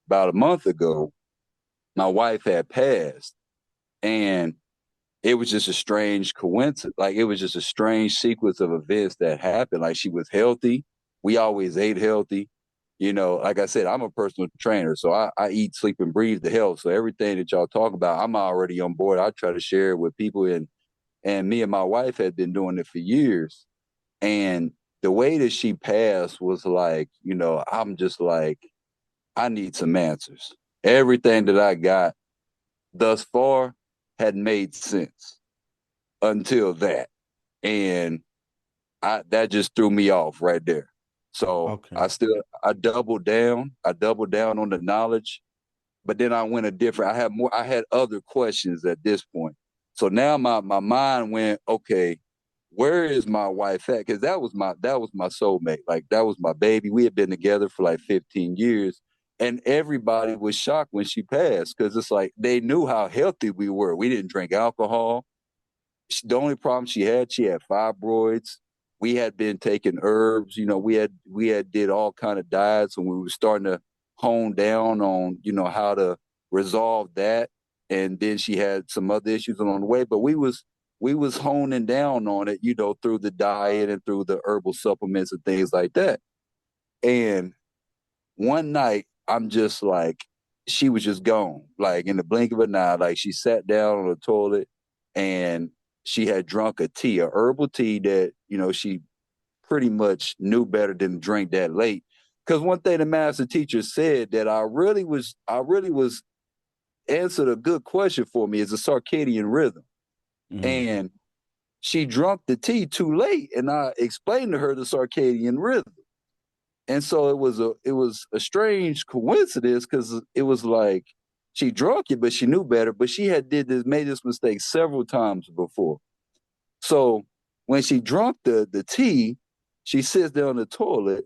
about a month ago, my wife had passed, and it was just a strange coincidence. Like, it was just a strange sequence of events that happened. Like, she was healthy. We always ate healthy. Like I said, I'm a personal trainer, so I eat, sleep, and breathe the health. So everything that y'all talk about, I'm already on board. I try to share it with people, and me and my wife had been doing it for years. And the way that she passed was like, I'm just like, I need some answers. Everything that I got thus far had made sense until that. And that just threw me off right there. So Okay. I doubled down. I doubled down on the knowledge, but then I went a different. I had other questions at this point. So now my mind went, okay, where is my wife at? Because that was my soulmate. Like, that was my baby. We had been together for like 15 years. And everybody was shocked when she passed, because it's like they knew how healthy we were. We didn't drink alcohol. The only problem she had fibroids. We had been taking herbs. We had did all kind of diets, and we were starting to hone down on how to resolve that. And then she had some other issues along the way, but we was honing down on it, through the diet and through the herbal supplements and things like that. And one night, I'm just like, she was just gone, like in the blink of an eye. Like, she sat down on the toilet, and she had drunk a tea, a herbal tea that, she pretty much knew better than to drink that late. Because one thing the master teacher said that I really was answered a good question for me, is a circadian rhythm. Mm. And she drunk the tea too late, and I explained to her the circadian rhythm. And so it was a strange coincidence, because it was like she drunk it, but she knew better. But she had made this mistake several times before. So when she drunk the tea, she sits there on the toilet,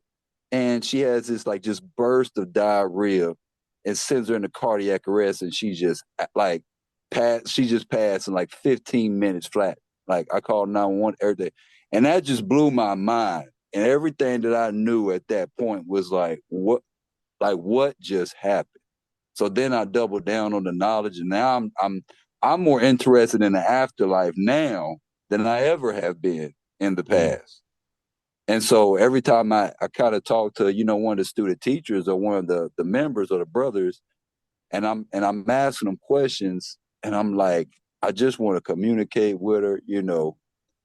and she has this like just burst of diarrhea, and sends her into cardiac arrest, and she just passed in like 15 minutes flat. Like, I called 911, everything. And that just blew my mind. And everything that I knew at that point was like what just happened? So then I doubled down on the knowledge, and now I'm more interested in the afterlife now than I ever have been in the Mm. past. And so every time I kind of talk to, one of the student teachers, or one of the members, or the brothers, and I'm asking them questions, and I'm like, I just want to communicate with her.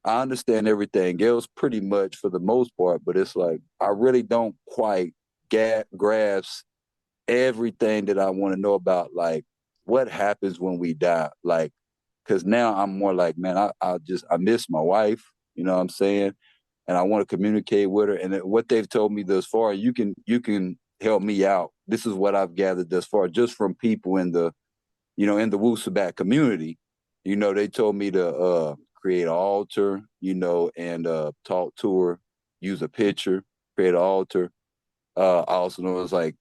I understand everything else pretty much for the most part, but it's like I really don't quite grasp everything that I want to know about, like what happens when we die. Like, because now I'm more like, man, I miss my wife, you know what I'm saying? And I want to communicate with her. And what they've told me thus far, you can help me out. This is what I've gathered thus far, just from people in the Wu-Sabat community. They told me to create an altar, and talk to her, use a picture, create an altar. I also know it's like,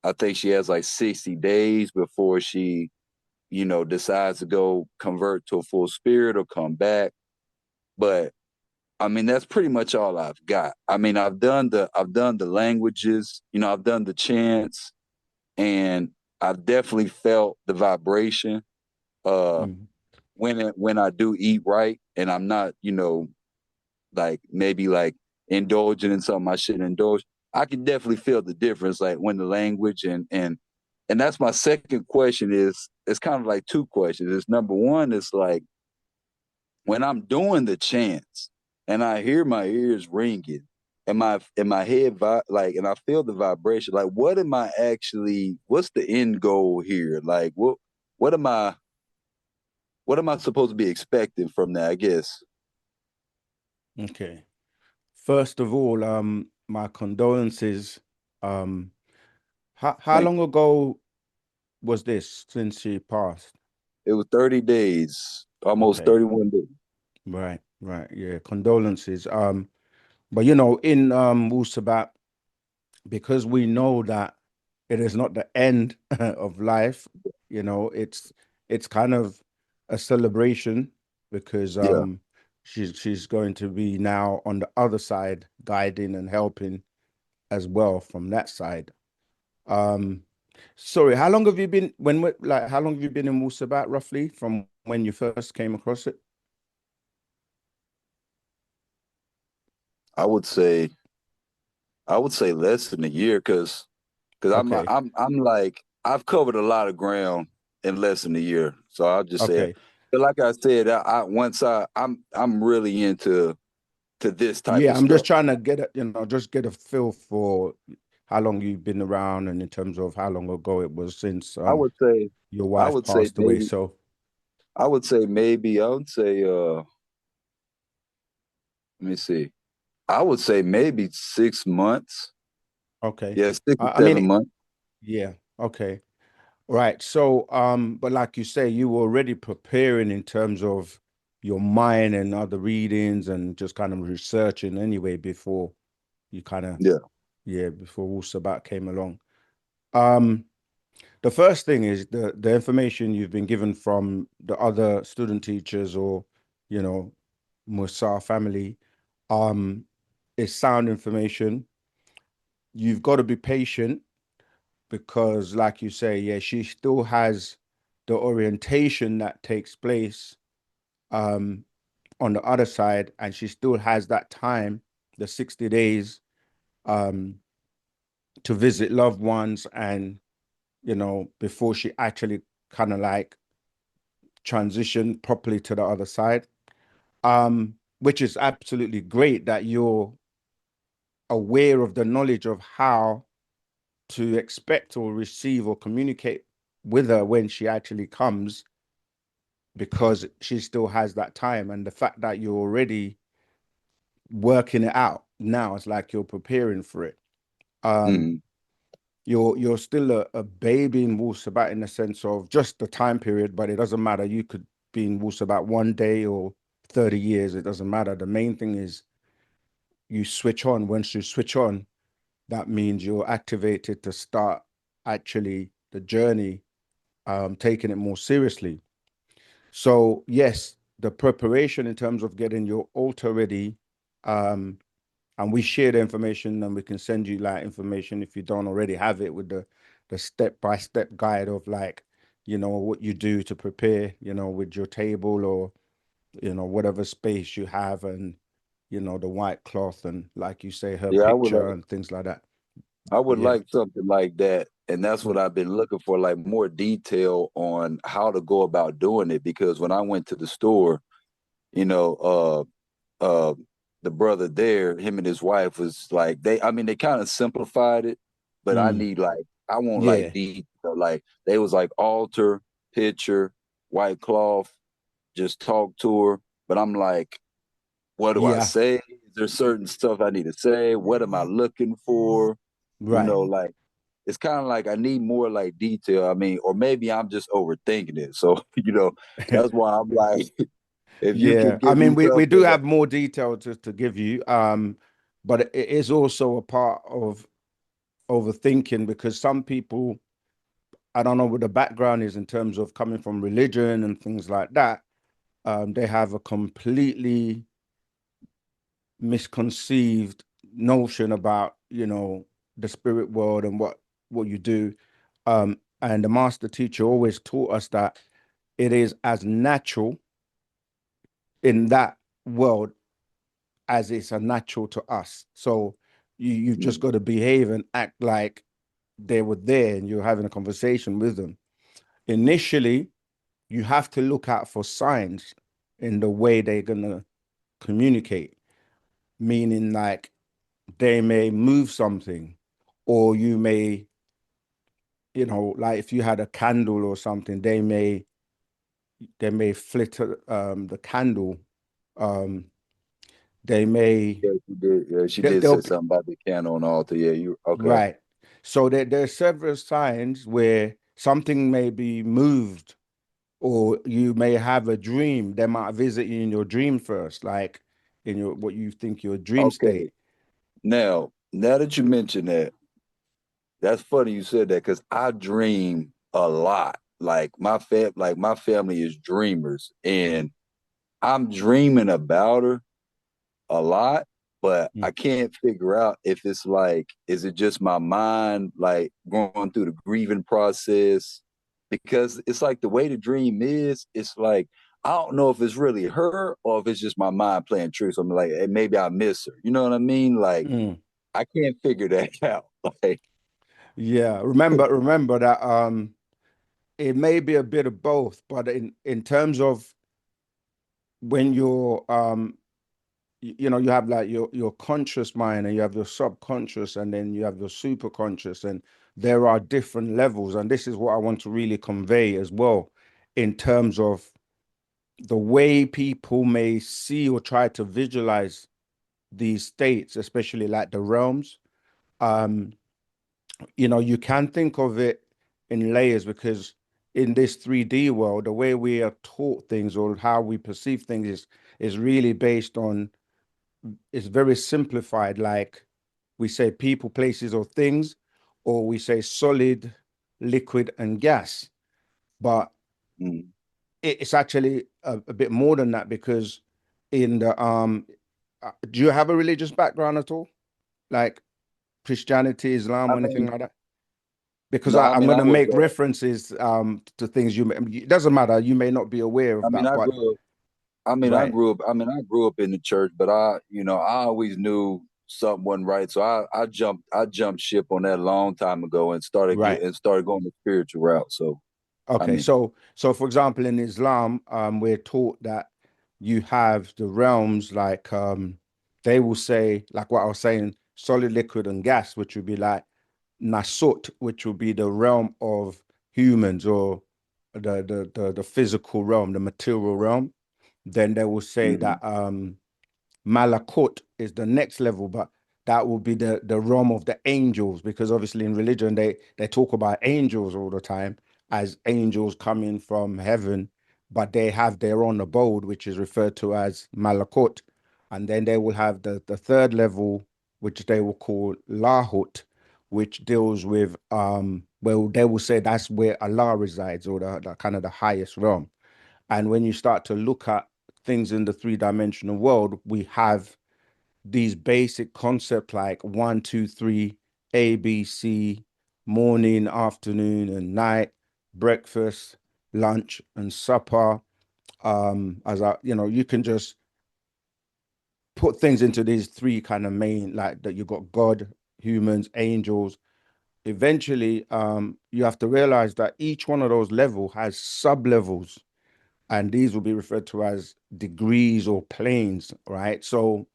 I think she has like 60 days before she, decides to go convert to a full spirit or come back. But I mean, that's pretty much all I've got. I mean, I've done the languages, I've done the chants, and I've definitely felt the vibration. Uh, Mm. when I do eat right, and I'm not, like maybe like indulging in something I shouldn't indulge, I can definitely feel the difference. Like, when the language and that's my second question. Is it's kind of like two questions. It's number one, it's like when I'm doing the chants and I hear my ears ringing, and my head like, and I feel the vibration. Like, what am I actually? What's the end goal here? Like, what am I? What am I supposed to be expecting from that? I guess. Okay. First of all, my condolences. Um, how Thank long you. ago was this since she passed? It was 30 days, almost Okay. 31 days. Right, right. Yeah, condolences. But in Wu-Sabat, because we know that it is not the end of life, it's kind of a celebration because Yeah. she's going to be now on the other side, guiding and helping as well from that side. Um, Sorry, how long have you been like how long have you been in Wu-Sabat roughly from when you first came across it? I would say I would say less than a year because Okay. I'm like I've covered a lot of ground in less than a year. So I'll just say it. Okay. But like I said, I once I'm really into to this type Yeah, of I'm just stuff. trying to get a, just get a feel for how long you've been around and in terms of how long ago it was since I would say your I wife would say passed away. maybe So, I would say maybe I would say let me see. I would say maybe 6 months. okay. Yeah, six or I mean, seven months. yeah, okay. Right. So, but like you say, you were already preparing in terms of your mind and other readings and just kind of researching anyway before you kind of, Yeah. yeah, before Wu Sabat came along. Um, the first thing is the information you've been given from the other student teachers or, you know, Musa family, um, is sound information. You've got to be patient because, like you say, yeah, she still has the orientation that takes place um, on the other side, and she still has that time, the 60 days, um, to visit loved ones and, before she actually kind of like transition properly to the other side. Which is absolutely great that you're aware of the knowledge of how to expect or receive or communicate with her when she actually comes because she still has that time. And the fact that you're already working it out now, it's like you're preparing for it. Um, Mhm. you're still a baby in Wu-Sabat in the sense of just the time period, but it doesn't matter. You could be in Wu-Sabat one day or 30 years, it doesn't matter. The main thing is you switch on. Once you switch on, that means you're activated to start actually the journey, taking it more seriously. So yes, the preparation in terms of getting your altar ready, um, and we share the information and we can send you like information if you don't already have it with the step-by-step guide of like, what you do to prepare, with your table or, whatever space you have and, the white cloth and like you say, her Yeah, picture and things like that. I would Yeah. like something like that. And that's what Mm. I've been looking for, like more detail on how to go about doing it. Because when I went to the store, you know, uh the brother there, him and his wife was like I mean they kind of simplified it, but Mm. I want like Yeah. detail. Like they was like altar, picture, white cloth, just talk to her. But I'm like, what do I Yeah. say? Is there certain stuff I need to say? What am I looking for? Right. Like it's kind of like I need more like detail. I mean, or maybe I'm just overthinking it. So, that's why I'm like, if you can Yeah, I give me mean, we do something that, have more detail to give you, but it is also a part of overthinking because some people, I don't know what the background is in terms of coming from religion and things like that. They have a completely misconceived notion about, the spirit world and what you do. And the master teacher always taught us that it is as natural in that world as it's a natural to us. So you've just mm, got to behave and act like they were there and you're having a conversation with them. Initially, you have to look out for signs in the way they're gonna communicate, meaning like they may move something, or you may, like if you had a candle or something, they may flitter the candle. Um, they may yeah, she did. Yeah, she did they'll say be something about the candle on the altar. Yeah, you okay? right. So there are several signs where something may be moved, or you may have a dream. They might visit you in your dream first, like in your what you think your dream Okay. state. Now that you mention that, that's funny you said that because I dream a lot. Like my family is dreamers, and I'm dreaming about her a lot. but I Mm. can't figure out if it's like, is it just my mind like going through the grieving process? Because it's like the way the dream is, it's like I don't know if it's really her or if it's just my mind playing tricks. I'm like, hey, maybe I miss her. You know what I mean? Like Mm. I can't figure that out. Like, Yeah. Remember that it may be a bit of both, but in terms of when you're you know, you have like your conscious mind and you have your subconscious and then you have your superconscious, and there are different levels, and this is what I want to really convey as well in terms of the way people may see or try to visualize these states, especially like the realms. um you know, you can think of it in layers because in this 3D world, the way we are taught things or how we perceive things is really based on, it's very simplified. Like we say people, places, or things, or we say solid, liquid, and gas. But mm, it's actually a bit more than that because in the do you have a religious background at all? Like Christianity, Islam, I or anything mean, like that? Because no, I I'm mean, going I to was, make references to things you may, it doesn't matter. You may not be aware I of mean, that, I but grew up. I mean, I right, grew up. I mean, I grew up in the church, but I always knew something wasn't right. So I jumped ship on that a long time ago and right. started going the spiritual route. So, I Okay, mean, so for example, in Islam, we're taught that you have the realms like they will say, like what I was saying, solid, liquid, and gas, which would be like Nasut, which would be the realm of humans or the physical realm, the material realm. Then they will say mm-hmm, that Malakut is the next level, but that will be the realm of the angels, because obviously in religion they talk about angels all the time as angels coming from heaven, but they have their own abode, which is referred to as Malakut. And then they will have the third level, which they will call Lahut, which deals with well, they will say that's where Allah resides, or the kind of the highest realm. And when you start to look at things in the three-dimensional world, we have these basic concepts like one, two, three, A, B, C, morning, afternoon, and night, breakfast, lunch, and supper. As I, you know, you can just put things into these three kind of main, like that you got God, humans, angels. Eventually, you have to realize that each one of those level has sub levels, and these will be referred to as degrees or planes, right? So,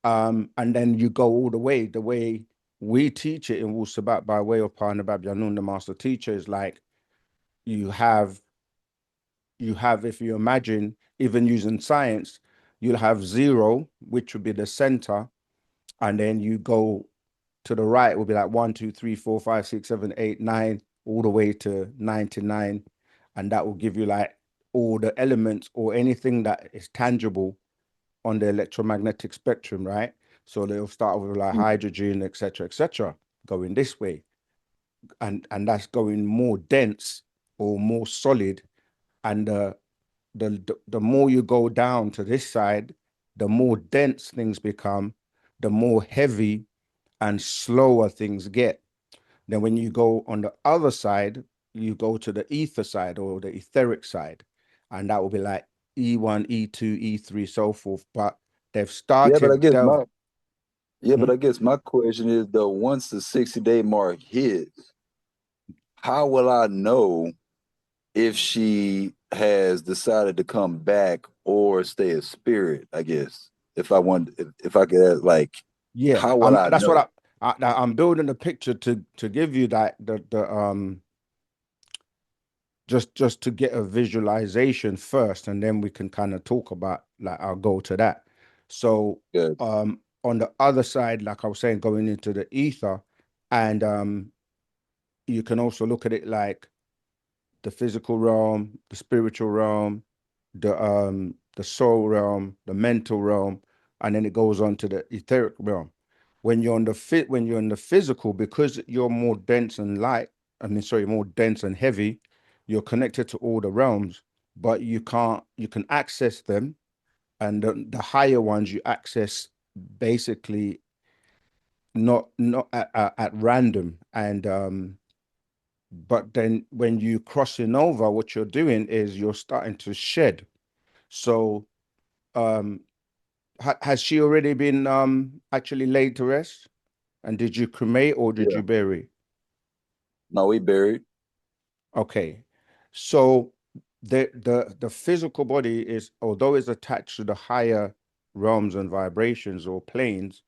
and then you go all the way we teach it in Wu-Sabat by way of Partner Babyanun, the master teacher, is like you have, if you imagine, even using science, you'll have zero, which would be the center, and then you go to the right, will be like one, two, three, four, five, six, seven, eight, nine, all the way to 99. And that will give you like all the elements or anything that is tangible on the electromagnetic spectrum, right? So they'll start with like mm-hmm. hydrogen, etc., going this way. And that's going more dense or more solid. And the more you go down to this side, the more dense things become, the more heavy and slower things get. Then when you go on the other side, you go to the ether side or the etheric side, and that will be like E1, E2, E3, so forth. But they've Yeah, but I started guess delve. but I guess my question is though, once the 60-day mark hits, how will I know if she has decided to come back or stay a spirit? I guess if I could ask, like, Yeah, how would I that's know? what I'm building a picture to give you that the just to get a visualization first, and then we can kind of talk about, like, I'll go to that. So Good. on the other side, like I was saying, going into the ether, and you can also look at it like the physical realm, the spiritual realm, the soul realm, the mental realm, and then it goes on to the etheric realm. When you're in the physical, because you're more dense and light, I mean, sorry, more dense and heavy, you're connected to all the realms, but you can access them, and the higher ones you access basically not at random. And but then when you crossing over, what you're doing is you're starting to shed. So um has she already been actually laid to rest? And did you cremate or did Yeah. you bury? No, we buried. Okay. So the physical body is, although it's attached to the higher realms and vibrations or planes,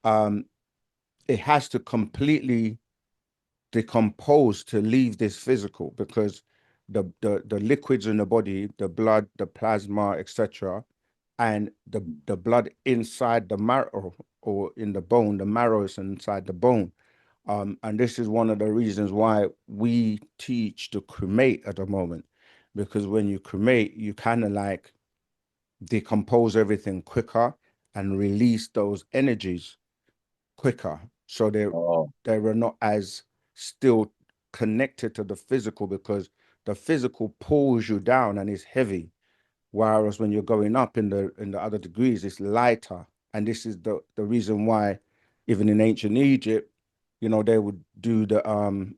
um, it has to completely decompose to leave this physical, because the liquids in the body, the blood, the plasma, etc., and the blood inside the marrow or in the bone, the marrow is inside the bone. And this is one of the reasons why we teach to cremate at the moment, because when you cremate, you kind of like decompose everything quicker and release those energies quicker. So Oh. they were not as still connected to the physical, because the physical pulls you down and is heavy. Whereas when you're going up in the other degrees, it's lighter. And this is the reason why even in ancient Egypt, you know, they would do the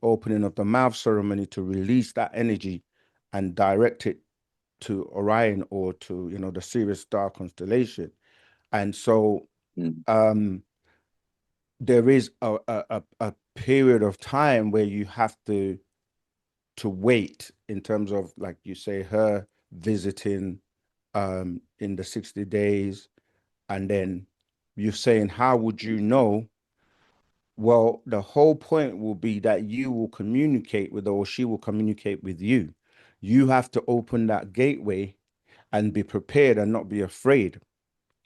opening of the mouth ceremony to release that energy and direct it to Orion or to, you know, the Sirius star constellation. And so Mm. um there is a period of time where you have to wait, in terms of, like you say, her visiting in the 60 days. And then you're saying, how would you know? Well, the whole point will be that you will communicate with her, or she will communicate with you. You have to open that gateway and be prepared and not be afraid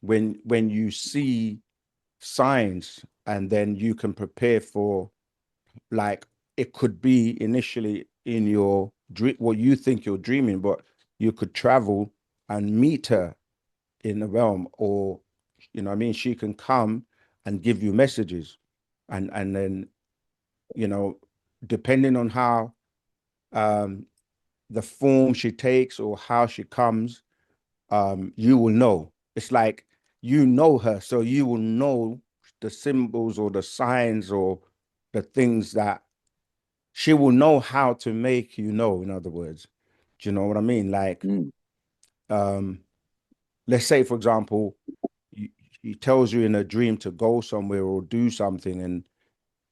when you see signs, and then you can prepare for, like, it could be initially in your dream, what you think you're dreaming, but you could travel and meet her in the realm, or, you know what I mean, she can come and give you messages. And then, you know, depending on how um the form she takes or how she comes, you will know. It's like you know her, so you will know the symbols or the signs or the things that she will know how to make you know, in other words. Do you know what I mean? Like, Mm. um, let's say, for example, he, he tells you in a dream to go somewhere or do something,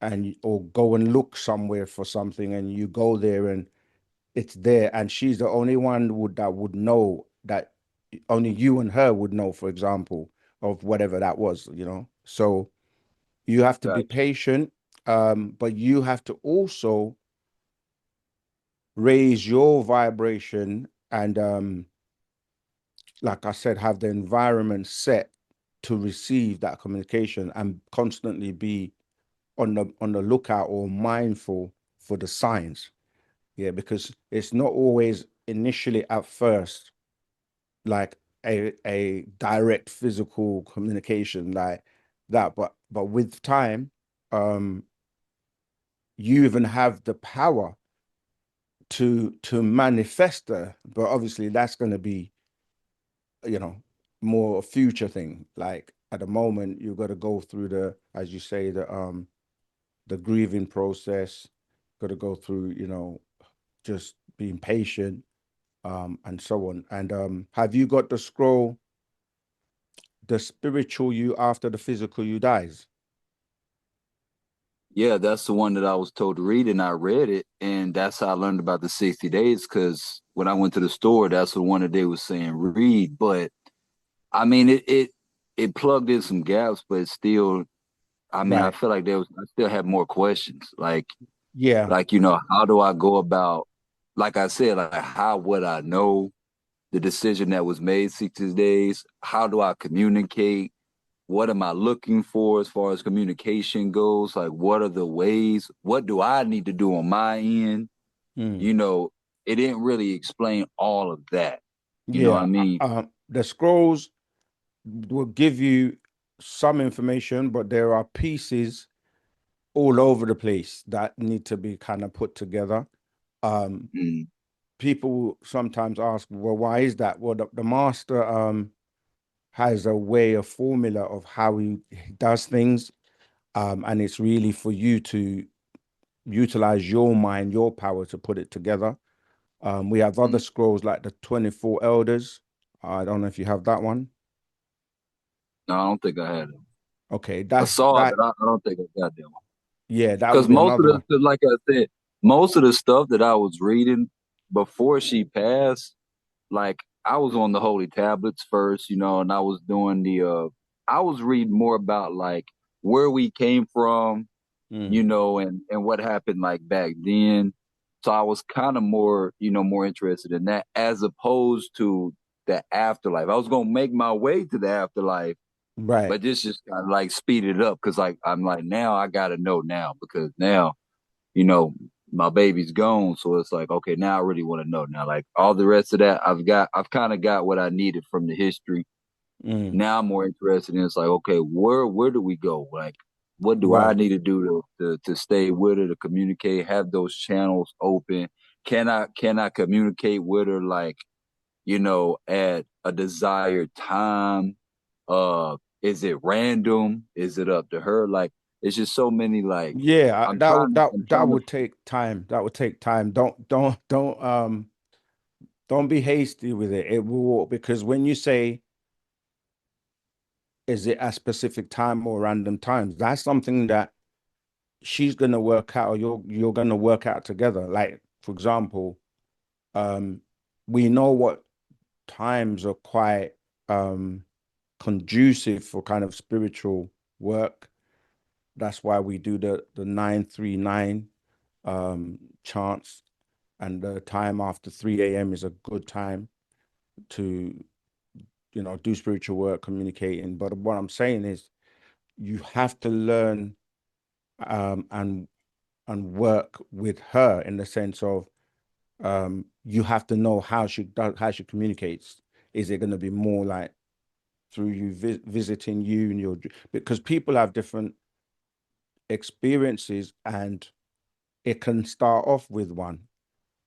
and or go and look somewhere for something, and you go there and it's there, and she's the only one that would know, that only you and her would know, for example, of whatever that was, you know. So you have to be Gotcha. patient, but you have to also raise your vibration and like I said, have the environment set to receive that communication, and constantly be on the lookout or mindful for the signs. Yeah, because it's not always initially at first like a direct physical communication like that, but with time, um, you even have the power to manifest her. But obviously, that's going to be, you know, more a future thing. Like at the moment, you've got to go through the, as you say, the grieving process. Got to go through, you know, just being patient, and so on. And have you got the scroll, the spiritual you after the physical you dies? Yeah, that's the one that I was told to read, and I read it, and that's how I learned about the 60 days. Because when I went to the store, that's the one that they was saying read. But I mean, it plugged in some gaps, but it's still, I mean, I Right. feel like I still have more questions. Yeah. Like, how do I go about, like I said, like how would I know the decision that was made 60 days? How do I communicate? What am I looking for as far as communication goes? Like, what are the ways? What do I need to do on my end? Mm. You know, it didn't really explain all of that. You know what I Yeah. mean? The scrolls will give you some information, but there are pieces all over the place that need to be kind of put together. Um, Mm. People sometimes ask, well, why is that? Well, the master, has a way, a formula of how he does things. And it's really for you to utilize your mind, your power to put it together. We have other Mm. scrolls like the 24 elders. I don't know if you have that one. No, I don't think I had it. Okay, I that's saw it, that. but I don't think I got that one. Yeah, that Because would be most of another the, one. 'cause like I said, most of the stuff that I was reading before she passed, like I was on the holy tablets first, and I was doing I was reading more about like where we came from, Mm, and what happened like back then. So I was kind of more, more interested in that as opposed to the afterlife. I was gonna make my way to the afterlife, right. but this just kind of like speeded it up because like I'm like now I gotta know now because now you know, my baby's gone. So it's like, okay, now I really want to know. Now, like all the rest of that, I've kind of got what I needed from the history. Mm, Now I'm more interested in it's like, okay, where do we go? Like, what do I right. need to do to stay with her, to communicate, have those channels open? Can I communicate with her like, at a desired time? Is it random? Is it up to her? Like, it's just so many like Yeah, I'm that trying I'm that trying to would take time. That would take time. Don't be hasty with it. It will, because when you say is it a specific time or random times, that's something that she's gonna work out or you're gonna work out together. Like for example, um, we know what times are quite um conducive for kind of spiritual work. That's why we do the 939 chants, and the time after 3 a.m. is a good time to do spiritual work, communicating. But what I'm saying is you have to learn um and and work with her in the sense of you have to know how she does, how she communicates. Is it going to be more like through you visiting you and your, because people have different experiences, and it can start off with one,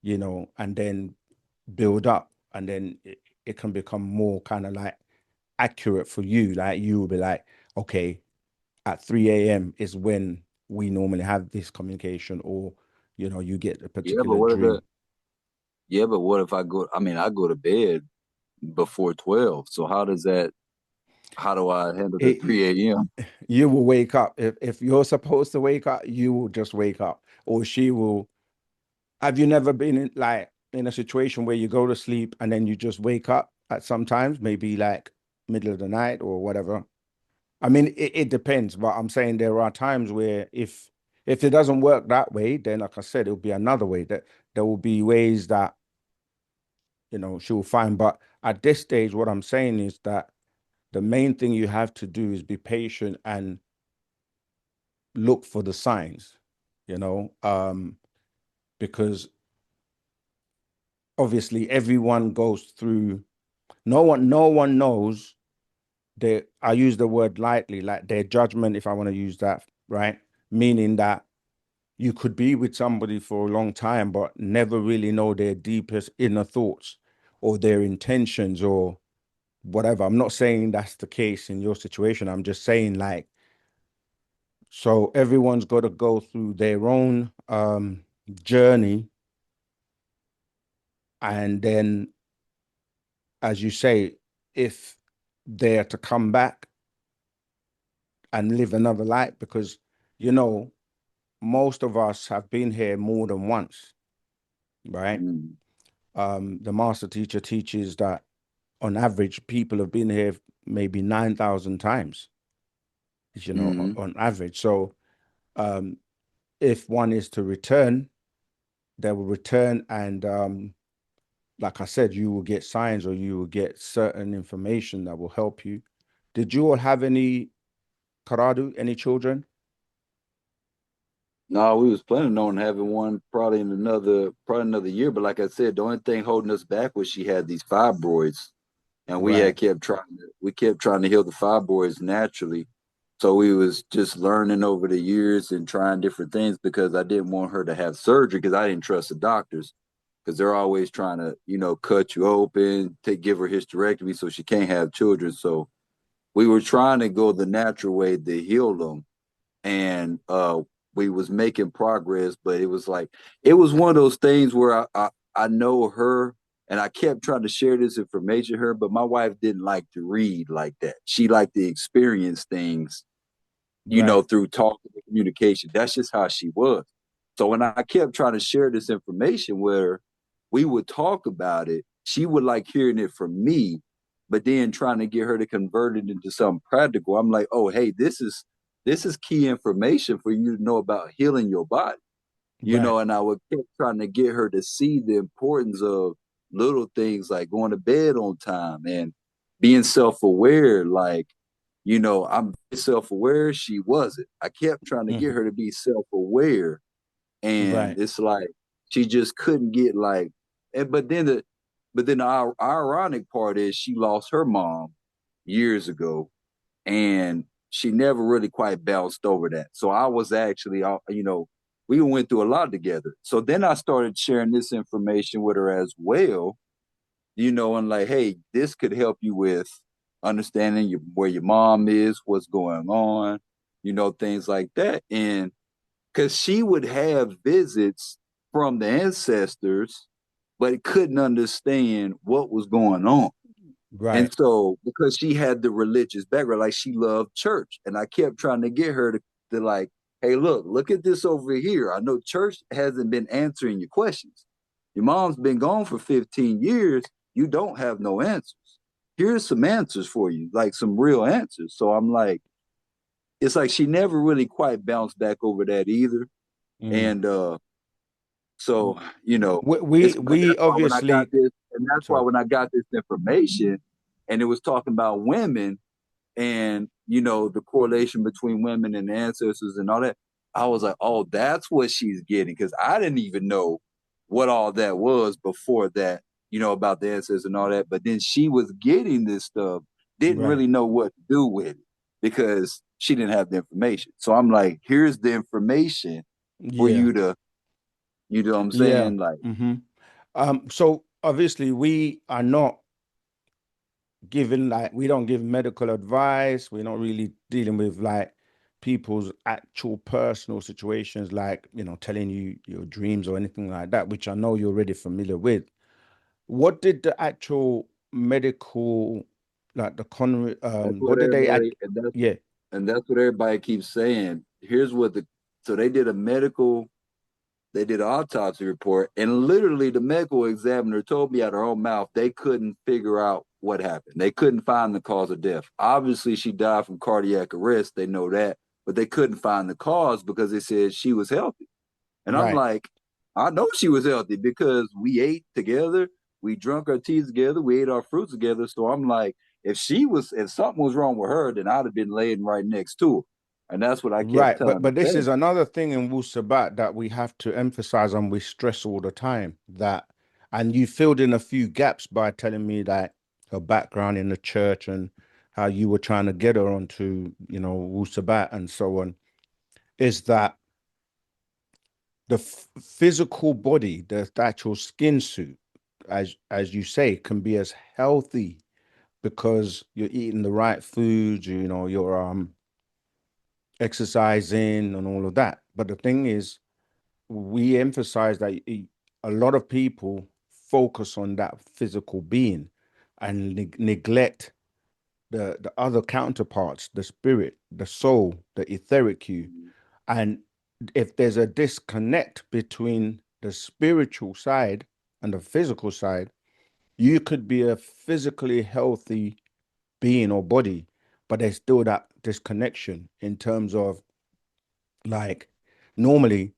and then build up, and then it can become more kind of like accurate for you. Like you will be like, okay, at 3 a.m. is when we normally have this communication, or you get a yeah, but particular dream. what if I go to bed before 12. So how do I handle the It 3 a.m.? You will wake up. If you're supposed to wake up, you will just wake up, or she will. Have you never been in a situation where you go to sleep and then you just wake up at sometimes, maybe like middle of the night or whatever? I mean, it depends, but I'm saying there are times where if it doesn't work that way, then like I said, it'll be another way. That there will be ways that she'll find. But at this stage, what I'm saying is that the main thing you have to do is be patient and look for the signs, you know, um, because obviously everyone goes through. No one knows. I use the word lightly, like their judgment, if I want to use that, right? Meaning that you could be with somebody for a long time, but never really know their deepest inner thoughts or their intentions or whatever. I'm not saying that's the case in your situation. I'm just saying, like, so everyone's got to go through their own journey. And then, as you say, if they're to come back and live another life, because, you know, most of us have been here more than once, right? Mm-hmm. The master teacher teaches that on average, people have been here maybe 9,000 times, Mm-hmm. on average. So um, if one is to return, they will return, and like I said, you will get signs or you will get certain information that will help you. Did you all have any karadu, any children? No, we was planning on having one probably another year. But like I said, the only thing holding us back was she had these fibroids, and Right. we kept trying to heal the fibroids naturally. So we was just learning over the years and trying different things because I didn't want her to have surgery because I didn't trust the doctors because they're always trying to, cut you open, give her hysterectomy so she can't have children. So we were trying to go the natural way to heal them, and we was making progress, but it was like it was one of those things where I know her, and I kept trying to share this information with her, but my wife didn't like to read like that. She liked to experience things, Right. through talk and communication. That's just how she was. So when I kept trying to share this information with her, we would talk about it. She would like hearing it from me, but then trying to get her to convert it into something practical. I'm like, oh, hey, this is key information for you to know about healing your body. Right. And I would keep trying to get her to see the importance of little things like going to bed on time and being self-aware. Like, I'm self-aware. She wasn't. I kept trying to get Mhm. her to be self-aware, and Right. it's like she just couldn't get like. And but then the ironic part is she lost her mom years ago, and she never really quite bounced over that. So I was actually, we went through a lot together. So then I started sharing this information with her as well, and like, hey, this could help you with understanding where your mom is, what's going on, things like that. And because she would have visits from the ancestors, but couldn't understand what was going on. And Right. so, because she had the religious background, like she loved church, and I kept trying to get her to like, hey, look at this over here. I know church hasn't been answering your questions. Your mom's been gone for 15 years. You don't have no answers. Here's some answers for you, like some real answers. So I'm like, it's like she never really quite bounced back over that either. Mm. And so, We it's we but we that's why when I got obviously this, and that's why sorry. when I got this information, and it was talking about women, and the correlation between women and ancestors and all that, I was like, oh, that's what she's getting, because I didn't even know what all that was before that, about the ancestors and all that. But then she was getting this stuff, didn't Right. really know what to do with it because she didn't have the information. So I'm like, here's the information for Yeah. you to, what I'm Yeah. saying, like. Hmm. So obviously we are not giving like we don't give medical advice. We're not really dealing with like people's actual personal situations, like telling you your dreams or anything like that, which I know you're already familiar with. What did the actual medical, like the con, That's what what did they add? everybody, Yeah. and that's what everybody keeps saying. Here's what so they did an autopsy report, and literally the medical examiner told me out of her own mouth they couldn't figure out what happened. They couldn't find the cause of death. Obviously, she died from cardiac arrest. They know that, but they couldn't find the cause because they said she was healthy. And I'm Right. like, I know she was healthy because we ate together, we drank our tea together, we ate our fruits together. So I'm like, if something was wrong with her, then I'd have been laying right next to her. And that's what I kept Right, but telling the this is family. another thing in Wu-Sabat that we have to emphasize and we stress all the time that, and you filled in a few gaps by telling me that her background in the church and how you were trying to get her onto, Wu-Sabat and so on, is that the physical body, the actual skin suit, as you say, can be as healthy because you're eating the right foods, you're exercising and all of that. But the thing is, we emphasize that a lot of people focus on that physical being and neglect the other counterparts, the spirit, the soul, the etheric you. And if there's a disconnect between the spiritual side and the physical side, you could be a physically healthy being or body, but there's still that disconnection in terms of like normally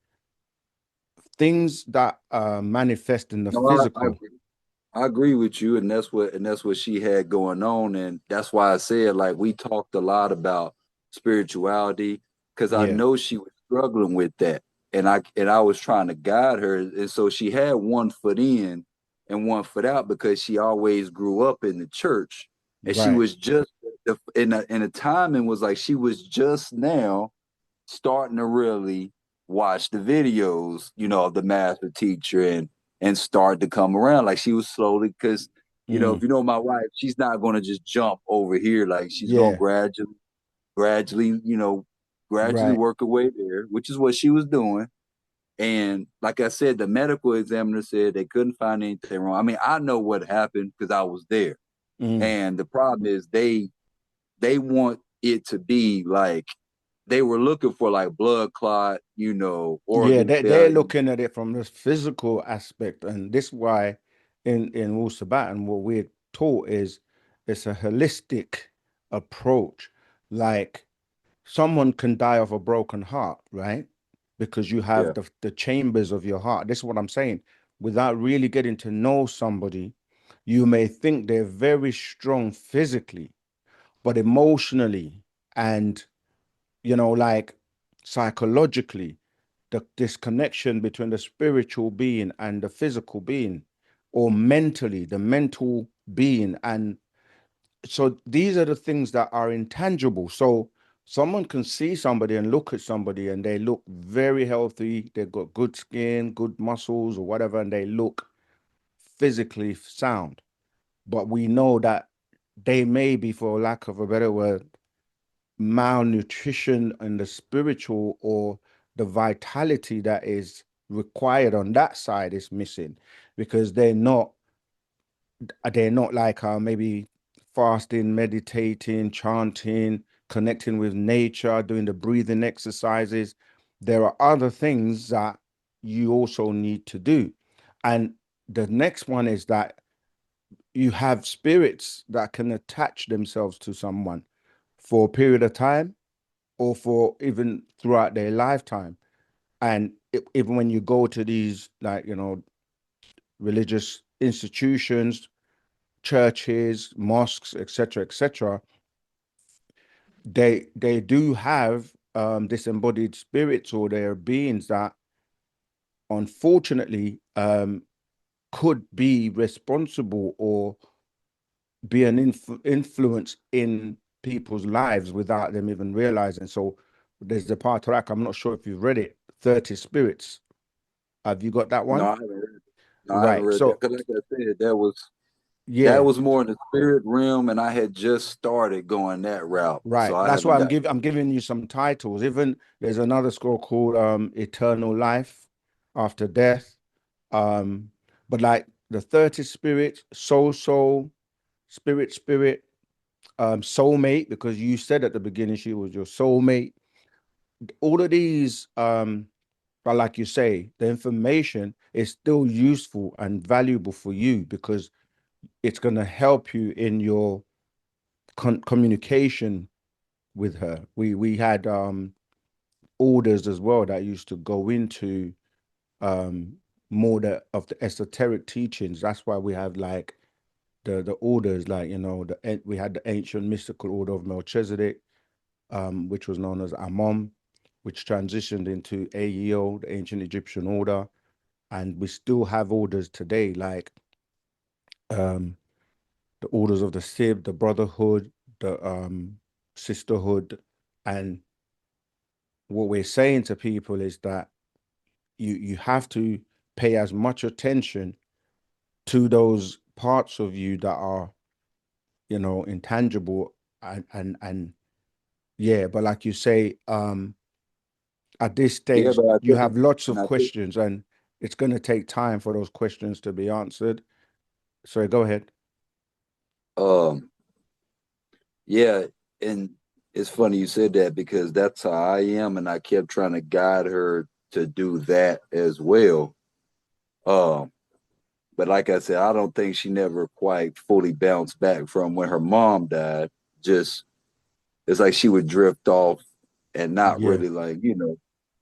things that manifest in the No, physical. I agree with you, and that's what she had going on, and that's why I said like we talked a lot about spirituality because I Yeah. know she was struggling with that, and I was trying to guide her, and so she had one foot in and one foot out because she always grew up in the church, and she Right. was just in a time and was like she was just now starting to really watch the videos, of the master teacher and start to come around. Like she was slowly, because if you know my wife, she's not going to just jump over here. Like she's going to Yeah, gradually, gradually right. work her way there, which is what she was doing. And like I said, the medical examiner said they couldn't find anything wrong. I mean, I know what happened because I was there. Mm. And the problem is they want it to be like they were looking for like blood clot, Yeah, organ they're failure. looking at it from this physical aspect, and this why in Wu-Sabat and what we're taught is it's a holistic approach. Like someone can die of a broken heart, right? Because you have Yeah. the chambers of your heart. This is what I'm saying. Without really getting to know somebody, you may think they're very strong physically, but emotionally and like psychologically, the disconnection between the spiritual being and the physical being, or mentally, the mental being. And so these are the things that are intangible. So someone can see somebody and look at somebody and they look very healthy, they've got good skin, good muscles, or whatever, and they look physically sound. But we know that they may be, for lack of a better word, malnutrition and the spiritual or the vitality that is required on that side is missing because they're not like maybe fasting, meditating, chanting, connecting with nature, doing the breathing exercises. There are other things that you also need to do. And the next one is that you have spirits that can attach themselves to someone for a period of time or for even throughout their lifetime. And even when you go to these, like, religious institutions, churches, mosques, etc., they do have disembodied spirits or their beings that unfortunately could be responsible or be an influence in people's lives without them even realizing. So there's the Patriarch. I'm not sure if you've read it, 30 Spirits. Have you got that No, one? I haven't read it. No, I haven't Right. read that. So, Because like I said, that yeah, was more in the spirit realm, and I had just started going that route. So right. I That's haven't why got. I'm giving you some titles. Even there's another scroll called Eternal Life After Death. Um, but like the 30 Spirit, Soul, Spirit, Soulmate, because you said at the beginning she was your soulmate. All of these but like you say, the information is still useful and valuable for you because it's going to help you in your communication with her. We had orders as well that used to go into um more of the esoteric teachings. That's why we have like the orders, like we had the ancient mystical order of Melchizedek, which was known as Amon, which transitioned into AEO, the ancient Egyptian order. And we still have orders today, like um, the orders of the Sib, the Brotherhood, the Sisterhood. And what we're saying to people is that you have to pay as much attention to those parts of you that are, intangible and yeah, but like you say, at this Yeah, stage, but I you think, have lots and of I think, questions, and it's going to take time for those questions to be answered. So go ahead. um, yeah, and it's funny you said that because that's how I am, and I kept trying to guide her to do that as well. Um, but like I said, I don't think she never quite fully bounced back from when her mom died. Just it's like she would drift off and not Yeah, really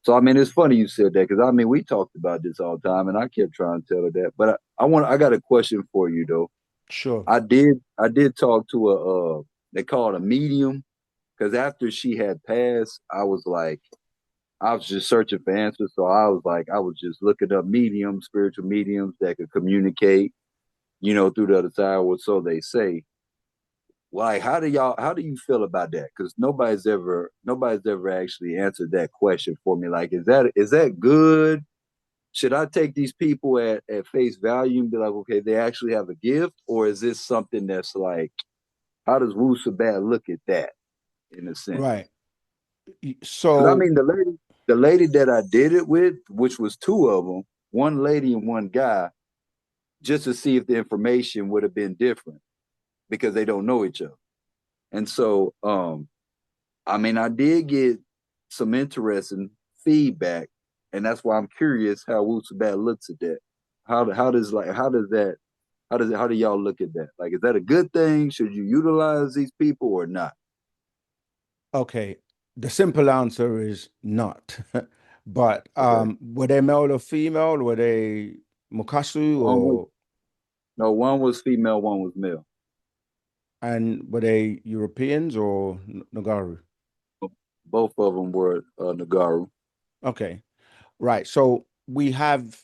So I mean, it's funny you said that because I mean we talked about this all the time, and I kept trying to tell her that. But I got a question for you though. sure. I did talk to they call it a medium because after she had passed, I was just searching for answers. So I was just looking up mediums, spiritual mediums that could communicate, through the other side. Or so they say. Like, how do you feel about that? Because nobody's ever actually answered that question for me. Like, is that good? should I take these people at face value and be like, okay, they actually have a gift, or is this something that's like, how does Wu-Sabat look at that in a sense? Right. Because I So, mean, the lady that I did it with, which was two of them, one lady and one guy, just to see if the information would have been different because they don't know each other. And so, I mean, I did get some interesting feedback, and that's why I'm curious how Wu-Sabat looks at that. How does like how do y'all look at that? Like, is that a good thing? Should you utilize these people or not? okay, the simple answer is not. But Okay. were they male or female? Were they Mukasu One was or no, one was female, one was male. and were they Europeans or Nagaru? Both of them were Nagaru. Okay, right. So we have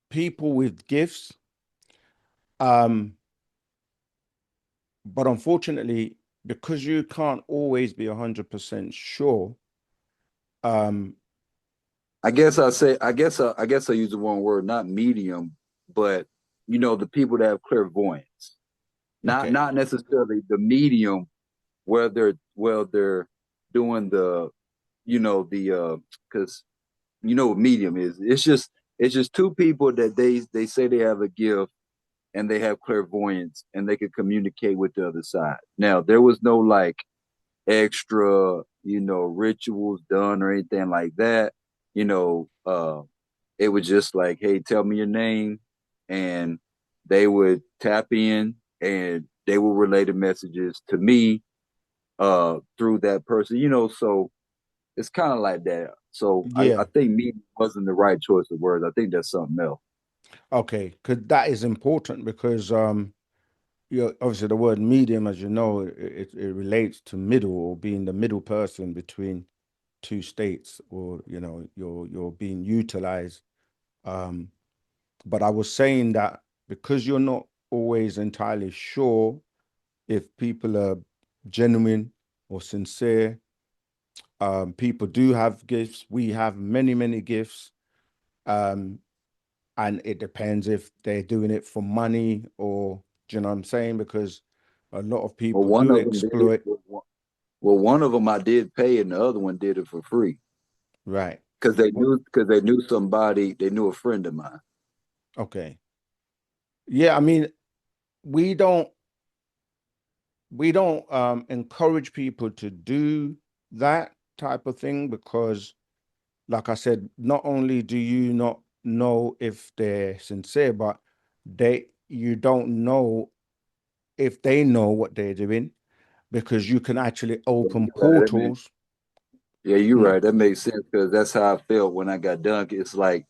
people with gifts, um, but unfortunately, because you can't always be 100% sure, um, I guess I use the wrong word, not medium, but the people that have clairvoyance, okay, not necessarily the medium where they're doing the the because what medium is. It's just two people that they say they have a gift and they have clairvoyance and they can communicate with the other side. Now there was no like extra rituals done or anything like that. You know, it was just like, hey, tell me your name, and they would tap in and they will relay the messages to me through that person. So it's kind of like that. So I yeah, think me wasn't the right choice of words. I think that's something else. okay, because that is important because obviously the word medium, as you know, it relates to middle or being the middle person between two states, or you're being utilized. Um, but I was saying that because you're not always entirely sure if people are genuine or sincere, people do have gifts. We have many, many gifts. Um, and it depends if they're doing it for money or, do you know what I'm saying? Because a lot of Well, people one do of them did. exploit. Well, one of them I did pay, and the other one did it for free Right. because they Well, knew because they knew somebody. They knew a friend of mine. okay. Yeah, I mean, we don't we don't encourage people to do that type of thing because, like I said, not only do you not know if they're sincere, but you don't know if they know what they're doing because you can actually Yeah, open you're right. That makes portals. yeah, you're Mm, right. That makes sense because that's how I felt when I got done. It's like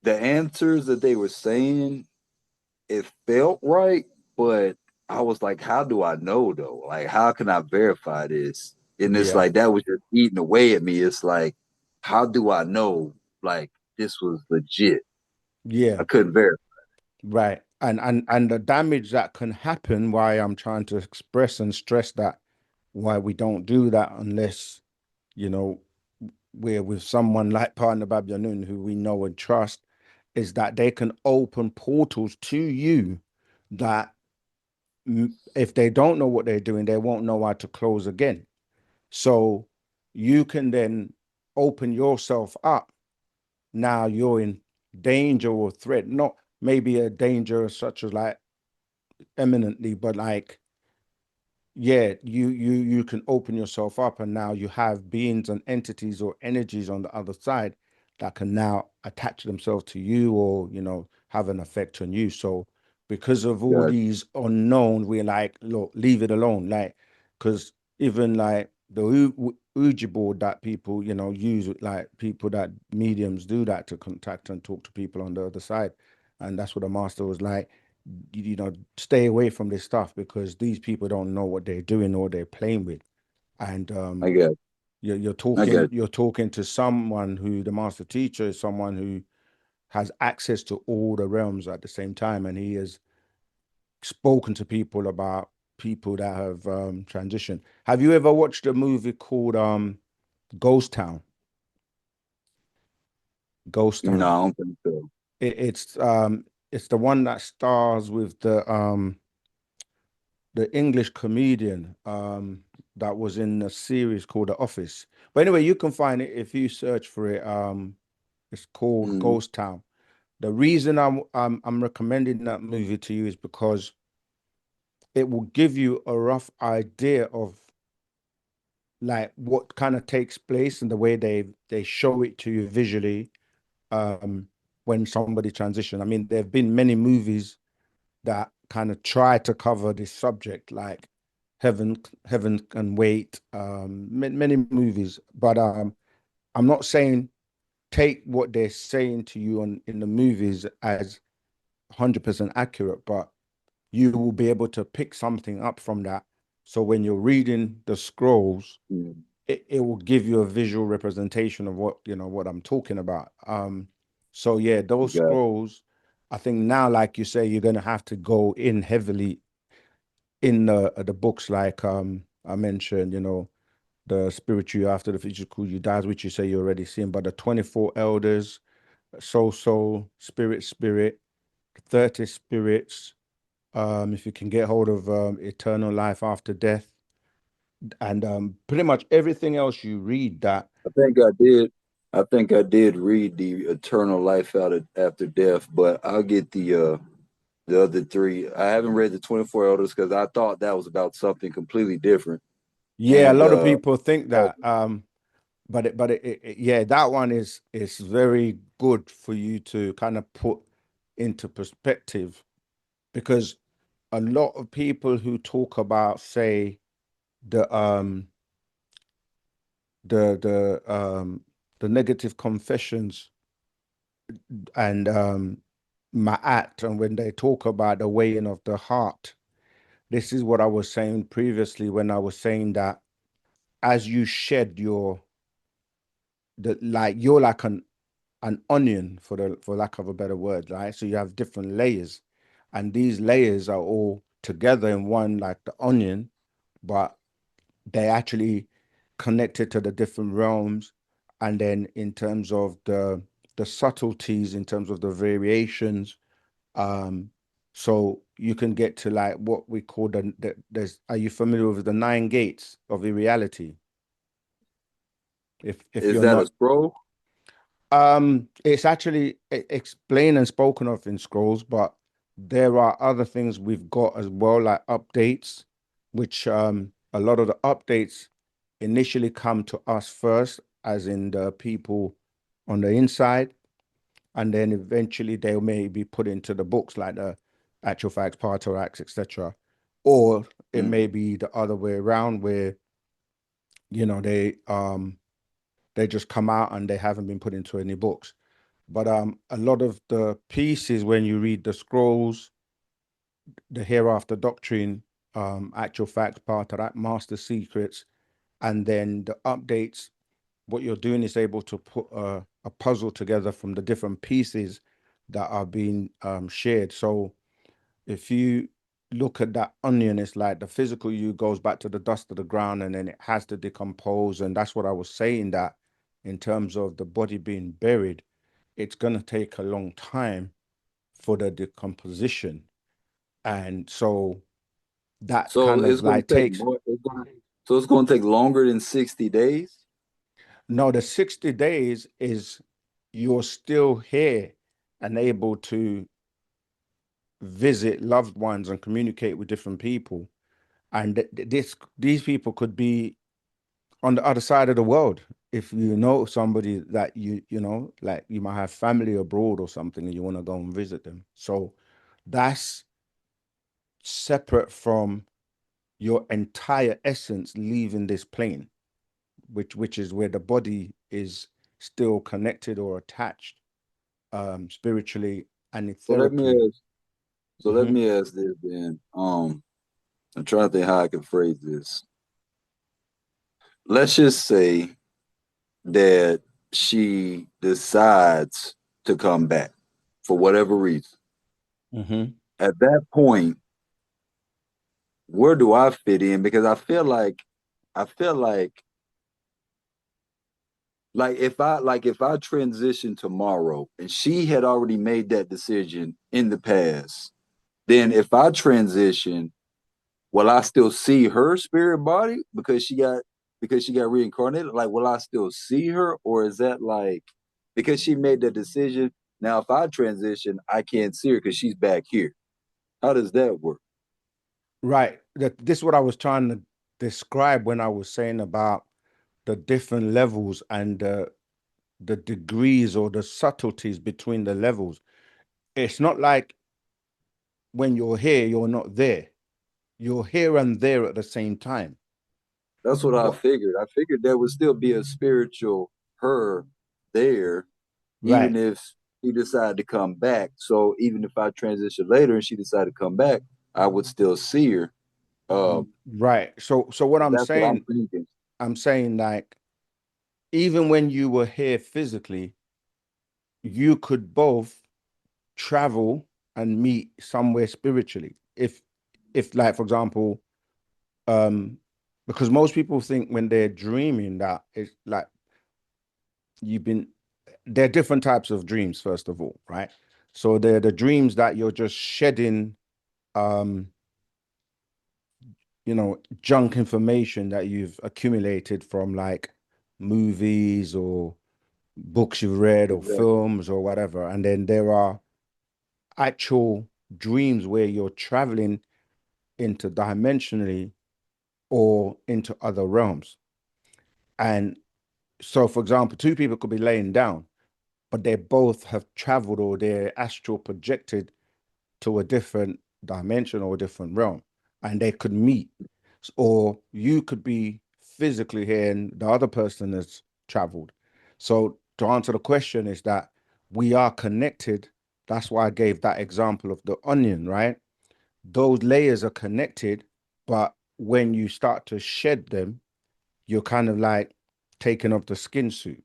the answers that they were saying, it felt right, but I was like, how do I know though? Like, how can I verify this? And it's yeah, like that was just eating away at me. It's like, how do I know like this was legit? yeah, I couldn't verify. right. And the damage that can happen, why I'm trying to express and stress that, why we don't do that unless, you know, we're with someone like Partner Babyanun who we know and trust, is that they can open portals to you that if they don't know what they're doing, they won't know how to close again. So you can then open yourself up. Now you're in danger or threat, not maybe a danger such as like eminently, but like, yeah, you can open yourself up, and now you have beings and entities or energies on the other side that can now attach themselves to you, or have an effect on you. So because of all God, these unknowns, we're like, look, leave it alone. Like, because even like the Ouija board that people use, like people that mediums do that to contact and talk to people on the other side, and that's what the master was like, stay away from this stuff because these people don't know what they're doing or they're playing with. And I got, you're I talking got, you're talking to someone who the master teacher is someone who has access to all the realms at the same time, and he has spoken to people about people that have transitioned. Have you ever watched a movie called Ghost Town? Ghost No, Town. I don't think so. It's the one that stars with the English comedian that was in a series called The Office. But anyway, you can find it if you search for it. It's called Mm, Ghost Town. The reason I'm recommending that movie to you is because it will give you a rough idea of like what kind of takes place and the way they show it to you visually um when somebody transition. I mean, there have been many movies that kind of try to cover this subject, like Heaven Can Wait, many movies. But I'm not saying take what they're saying to you on in the movies as 100% accurate, but you will be able to pick something up from that. So when you're reading the scrolls, mm, it will give you a visual representation of what what I'm talking about. So yeah, those got scrolls, I think now, like you say, you're gonna have to go in heavily in the books, like I mentioned, the spiritual after the physical you dies, which you say you already seen, but the 24 elders, soul, spirit, 30 spirits, if you can get hold of eternal life after death, and pretty much everything else you read that. I think I did. I think I did read the Eternal Life out of after death, but I'll get the other three. I haven't read the 24 Elders because I thought that was about something completely different. Yeah, a And lot of people think uh, that, yeah, that one is very good for you to kind of put into perspective, because a lot of people who talk about, say, the um the negative confessions and ma'at, and when they talk about the weighing of the heart, this is what I was saying previously when I was saying that as you shed you're like an onion, for lack of a better word, right? So you have different layers, and these layers are all together in one, like the onion, but they actually connected to the different realms. And then in terms of the subtleties, in terms of the variations, um so you can get to like what we call there's, are you familiar with the nine gates of reality? If is you're that a not, scroll? it's actually explained and spoken of in scrolls, but there are other things we've got as well, like updates, which a lot of the updates initially come to us first, as in the people on the inside, and then eventually they may be put into the books, like the actual facts, part or acts, etc. Or it may Mm. be the other way around, where you know they just come out and they haven't been put into any books. But a lot of the pieces, when you read the scrolls, the hereafter doctrine, actual facts, part of that, master secrets, and then the updates, what you're doing is able to put a puzzle together from the different pieces that are being shared. So if you look at that onion, it's like the physical you goes back to the dust of the ground, and then it has to decompose. And that's what I was saying, that in terms of the body being buried, it's going to take a long time for the decomposition. And so that So kind of it's going like to take takes, more. So it's going to take longer than 60 days. no, the 60 days is you're still here and able to visit loved ones and communicate with different people. And these people could be on the other side of the world. If you know somebody that like you might have family abroad or something and you want to go and visit them. So that's separate from your entire essence leaving this plane, which is where the body is still connected or attached, spiritually and So let me etherically. ask. So let Hmm. me ask this then. I'm trying to think how I can phrase this. Let's just say that she decides to come back for whatever reason. Hmm. At that point, where do I fit in? Because I feel like Like if I transition tomorrow and she had already made that decision in the past, then if I transition, will I still see her spirit body because she got reincarnated? Like, will I still see her, or is that like because she made the decision? Now, if I transition, I can't see her because she's back here. How does that work? Right. This is what I was trying to describe when I was saying about the different levels and the degrees or the subtleties between the levels. It's not like when you're here, you're not there. You're here and there at the same time. That's what I What? figured. I figured there would still be a spiritual her there, even Right. if she decided to come back. So even if I transition later and she decided to come back, I would still see her. Right. So what That's what I'm thinking. I'm saying like even when you were here physically, you could both travel and meet somewhere spiritually. If like for example, um, because most people think when they're dreaming that it's like you've been there are different types of dreams, first of all, right? So they're the dreams that you're just shedding um junk information that you've accumulated from like movies or books you've read or Exactly. films or whatever. And then there are actual dreams where you're traveling interdimensionally or into other realms. And so, for example, two people could be laying down, but they both have traveled or they're astral projected to a different dimension or a different realm, and they could meet. Or you could be physically here and the other person has traveled. So, to answer the question, is that we are connected. That's why I gave that example of the onion, right? Those layers are connected, but when you start to shed them, you're kind of like taking off the skin suit.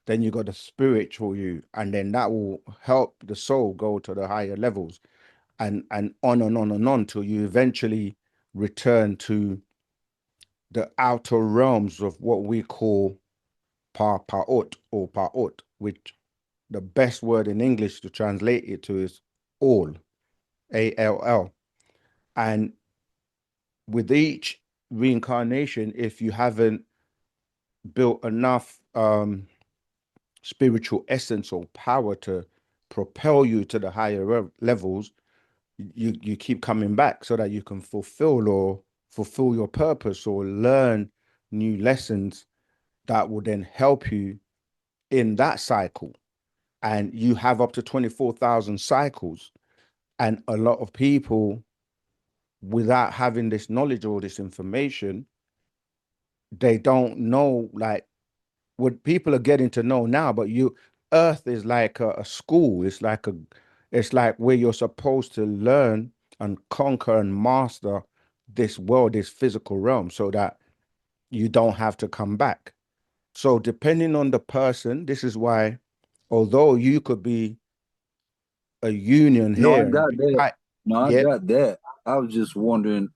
Then you got the spiritual you, and then that will help the soul go to the higher levels, and on and on and on till you eventually return to the outer realms of what we call Pa'ut or Pa'ut, which the best word in English to translate it to is all, ALL. And with each reincarnation, if you haven't built enough spiritual essence or power to propel you to the higher levels, you keep coming back so that you can fulfill your purpose or learn new lessons that will then help you in that cycle. And you have up to 24,000 cycles. And a lot of people, without having this knowledge or this information, they don't know like what people are getting to know now. But Earth is like a school. It's like where you're supposed to learn and conquer and master this world, this physical realm, so that you don't have to come back. So depending on the person, this is why, although you could be a union No, I here and got be that. like, No, I yeah, got that. I was just wondering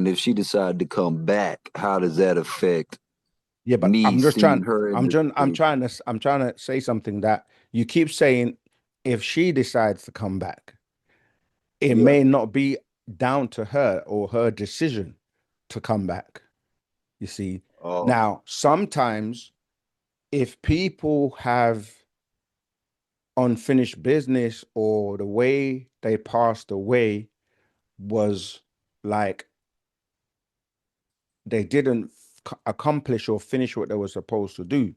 if she decided to come back, how does that affect yeah, but me seeing her in the dream? I'm trying to say something that you keep saying if she decides to come back, it Yeah. may not be down to her or her decision to come back. You see, Oh, now sometimes if people have unfinished business or the way they passed away was like they didn't accomplish or finish what they were supposed to do.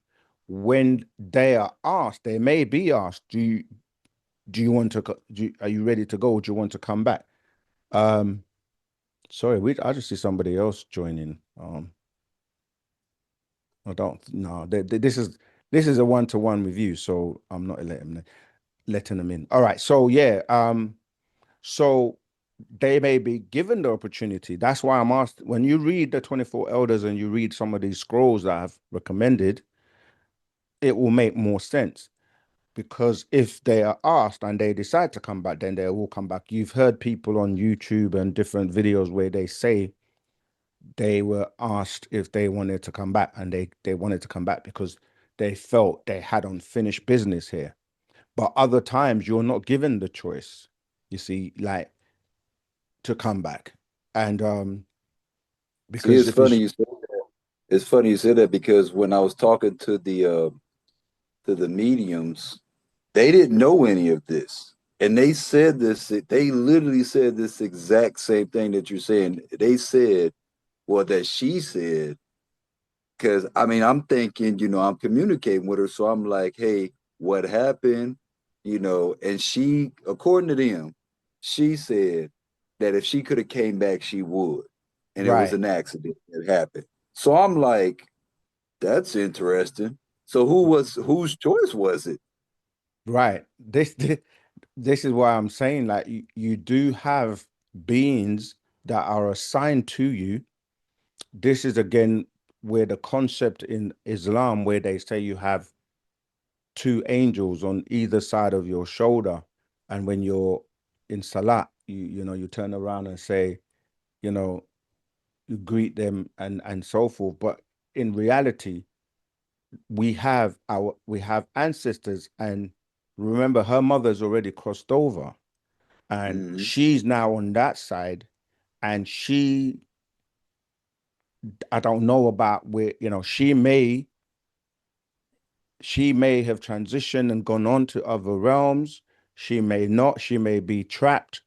When they are asked, they may be asked, do you want to are you ready to go? Do you want to come back? Um, sorry, I just see somebody else joining. I don't no, this is a one-to-one with you, so I'm not letting them in. All right, so yeah, so they may be given the opportunity. That's why I'm asked when you read the 24 elders and you read some of these scrolls that I've recommended, it will make more sense. Because if they are asked and they decide to come back, then they will come back. You've heard people on YouTube and different videos where they say they were asked if they wanted to come back and they wanted to come back because they felt they had unfinished business here. But other times you're not given the choice, you see, like to come back. And See, because if it's it's funny you said that because when I was talking to the mediums, they didn't know any of this. And they said this, they literally said this exact same thing that you're saying. They said, well, that she said, because I mean, I'm thinking, I'm communicating with her. So I'm like, hey, what happened? And she, according to them, she said that if she could have came back, she would. And it was right, an accident that happened. So I'm like, that's interesting. So whose choice was it? right. This is why I'm saying like you do have beings that are assigned to you. This is again where the concept in Islam where they say you have two angels on either side of your shoulder, and when you're in salat, you turn around and say, you know, you greet them and so forth. But in reality, we have ancestors, and remember, her mother's already crossed over, and Mm-hmm. she's now on that side, and I don't know about where, she may have transitioned and gone on to other realms. She may not. She may be trapped.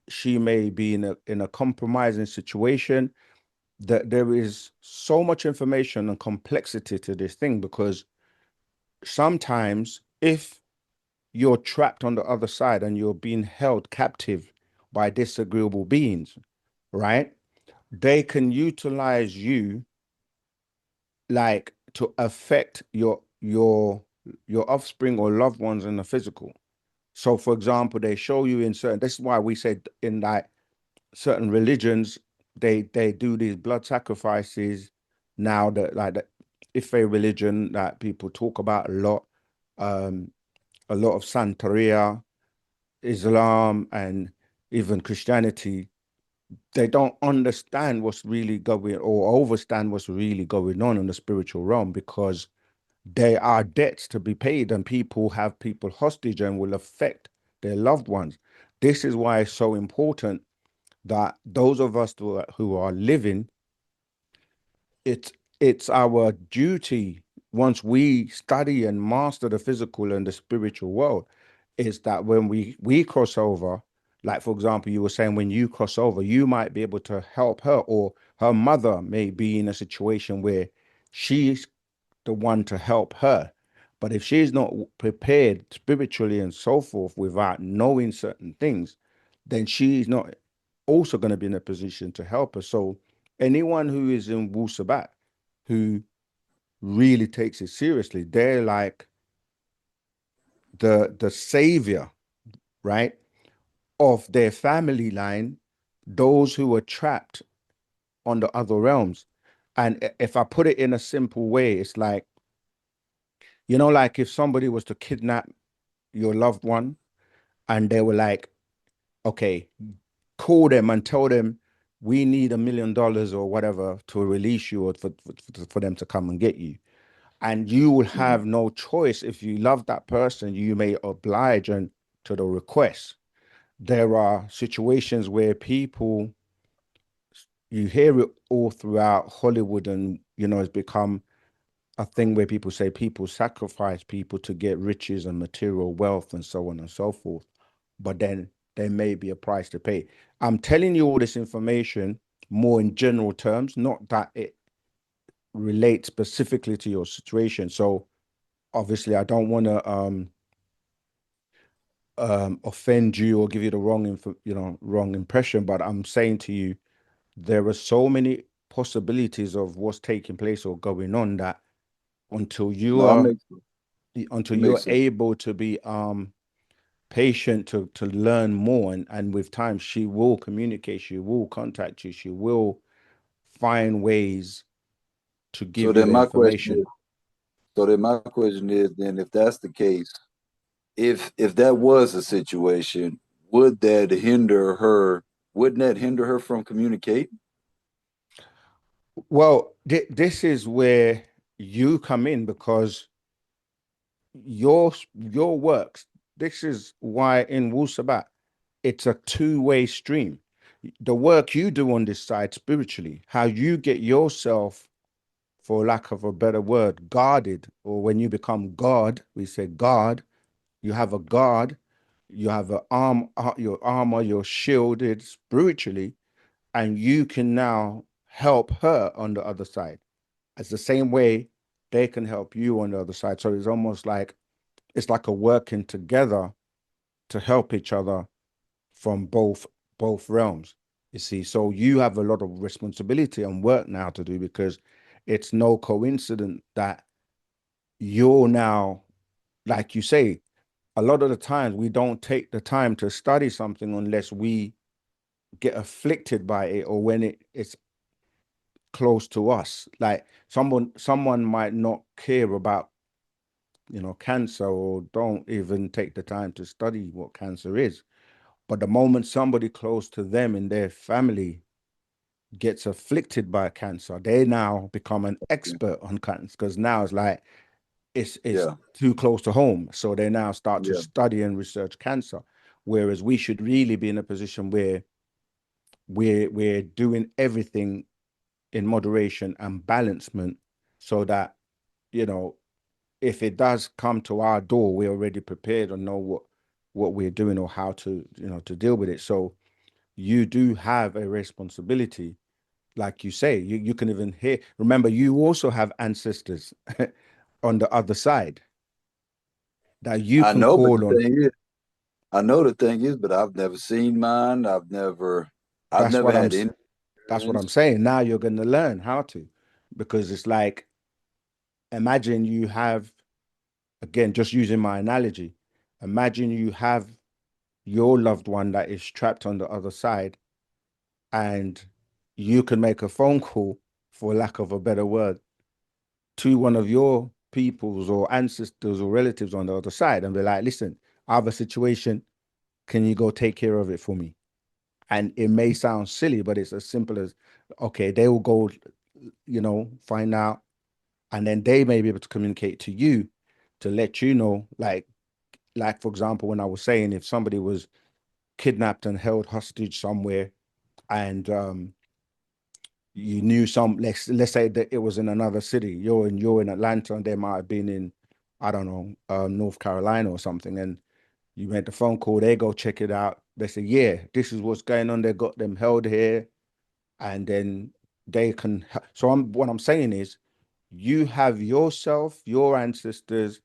She may be in a compromising situation. That there is so much information and complexity to this thing, because sometimes if you're trapped on the other side and you're being held captive by disagreeable beings, right? They can utilize you like to affect your offspring or loved ones in the physical. So for example, they show you in certain, this is why we said in like certain religions, they do these blood sacrifices now, that like the Ife religion that people talk about um, a lot of Santeria, Islam, and even Christianity. They don't understand what's really going, or overstand what's really going on in the spiritual realm, because there are debts to be paid, and people have people hostage and will affect their loved ones. This is why it's so important that those of us who are living, it's it's our duty, once we study and master the physical and the spiritual world, is that when we cross over, like for example, you were saying when you cross over, you might be able to help her, or her mother may be in a situation where she's the one to help her. But if she's not prepared spiritually and so forth without knowing certain things, then she's not also going to be in a position to help her. So anyone who is in Wu-Sabat, who really takes it seriously, they're like the savior, right, of their family line, those who are trapped on the other realms. And if I put it in a simple way, it's like, like if somebody was to kidnap your loved one and they were like, okay, call them and tell them we need $1 million or whatever to release you, or for them to come and get you. And you will Mm-hmm. have no choice. If you love that person, you may oblige and to the request. There are situations where people, you hear it all throughout Hollywood, and it's become a thing where people say people sacrifice people to get riches and material wealth and so on and so forth. But then there may be a price to pay. I'm telling you all this information more in general terms, not that it relates specifically to your situation. So obviously, I don't want to offend you or give you the wrong impression. But I'm saying to you, there are so many possibilities of what's taking place or going on, that until you No, are it until you're makes sense. able to be patient to learn more, and with time she will communicate, she will contact you, she will find ways to So give you then the my question information. is, then if that's the case, if that was a situation, would that hinder her? Wouldn't that hinder her from communicating? Well, this is where you come in, because your works. This is why in Wu-Sabat, it's a two-way stream. The work you do on this side spiritually, how you get yourself, for lack of a better word, guarded, or when you become God, we say God, you have a guard, you have a your armor, you're shielded spiritually, and you can now help her on the other side. It's the same way they can help you on the other side. So it's almost like it's like a working together to help each other from both realms. You see, so you have a lot of responsibility and work now to do, because it's no coincidence that you're now, like you say, a lot of the times we don't take the time to study something unless we get afflicted by it, or when it's close to us. Like someone might not care about, cancer, or don't even take the time to study what cancer is. But the moment somebody close to them in their family gets afflicted by cancer, they now become an Yeah. expert on cancer, because now it's like it's Yeah. too close to home. So they now start to Yeah. study and research cancer. Whereas we should really be in a position where we're doing everything in moderation and balancement, so that, you know, if it does come to our door, we're already prepared and know what we're doing, or how to, to deal with it. So you do have a responsibility, like you say. You can even hear. Remember, you also have ancestors on the other side that you I can know, but call the on. thing is, I know the thing is, but I've never seen mine. I've That's never what I'm. had any That's what I'm experience. saying. Now you're going to learn how to, because it's like, imagine you have, again, just using my analogy. Imagine you have your loved one that is trapped on the other side, and you can make a phone call, for lack of a better word, to one of your peoples or ancestors or relatives on the other side, and be like, listen, I have a situation. Can you go take care of it for me? And it may sound silly, but it's as simple as, okay, they will go, find out, and then they may be able to communicate to you to let you know, like for example, when I was saying, if somebody was kidnapped and held hostage somewhere, and you knew let's say that it was in another city, you're in Atlanta, and they might have been in, I don't know, North Carolina or something, and you made the phone call, they go check it out, they say, yeah, this is what's going on, they got them held here, and then they can. So what I'm saying is, you have yourself, your ancestors,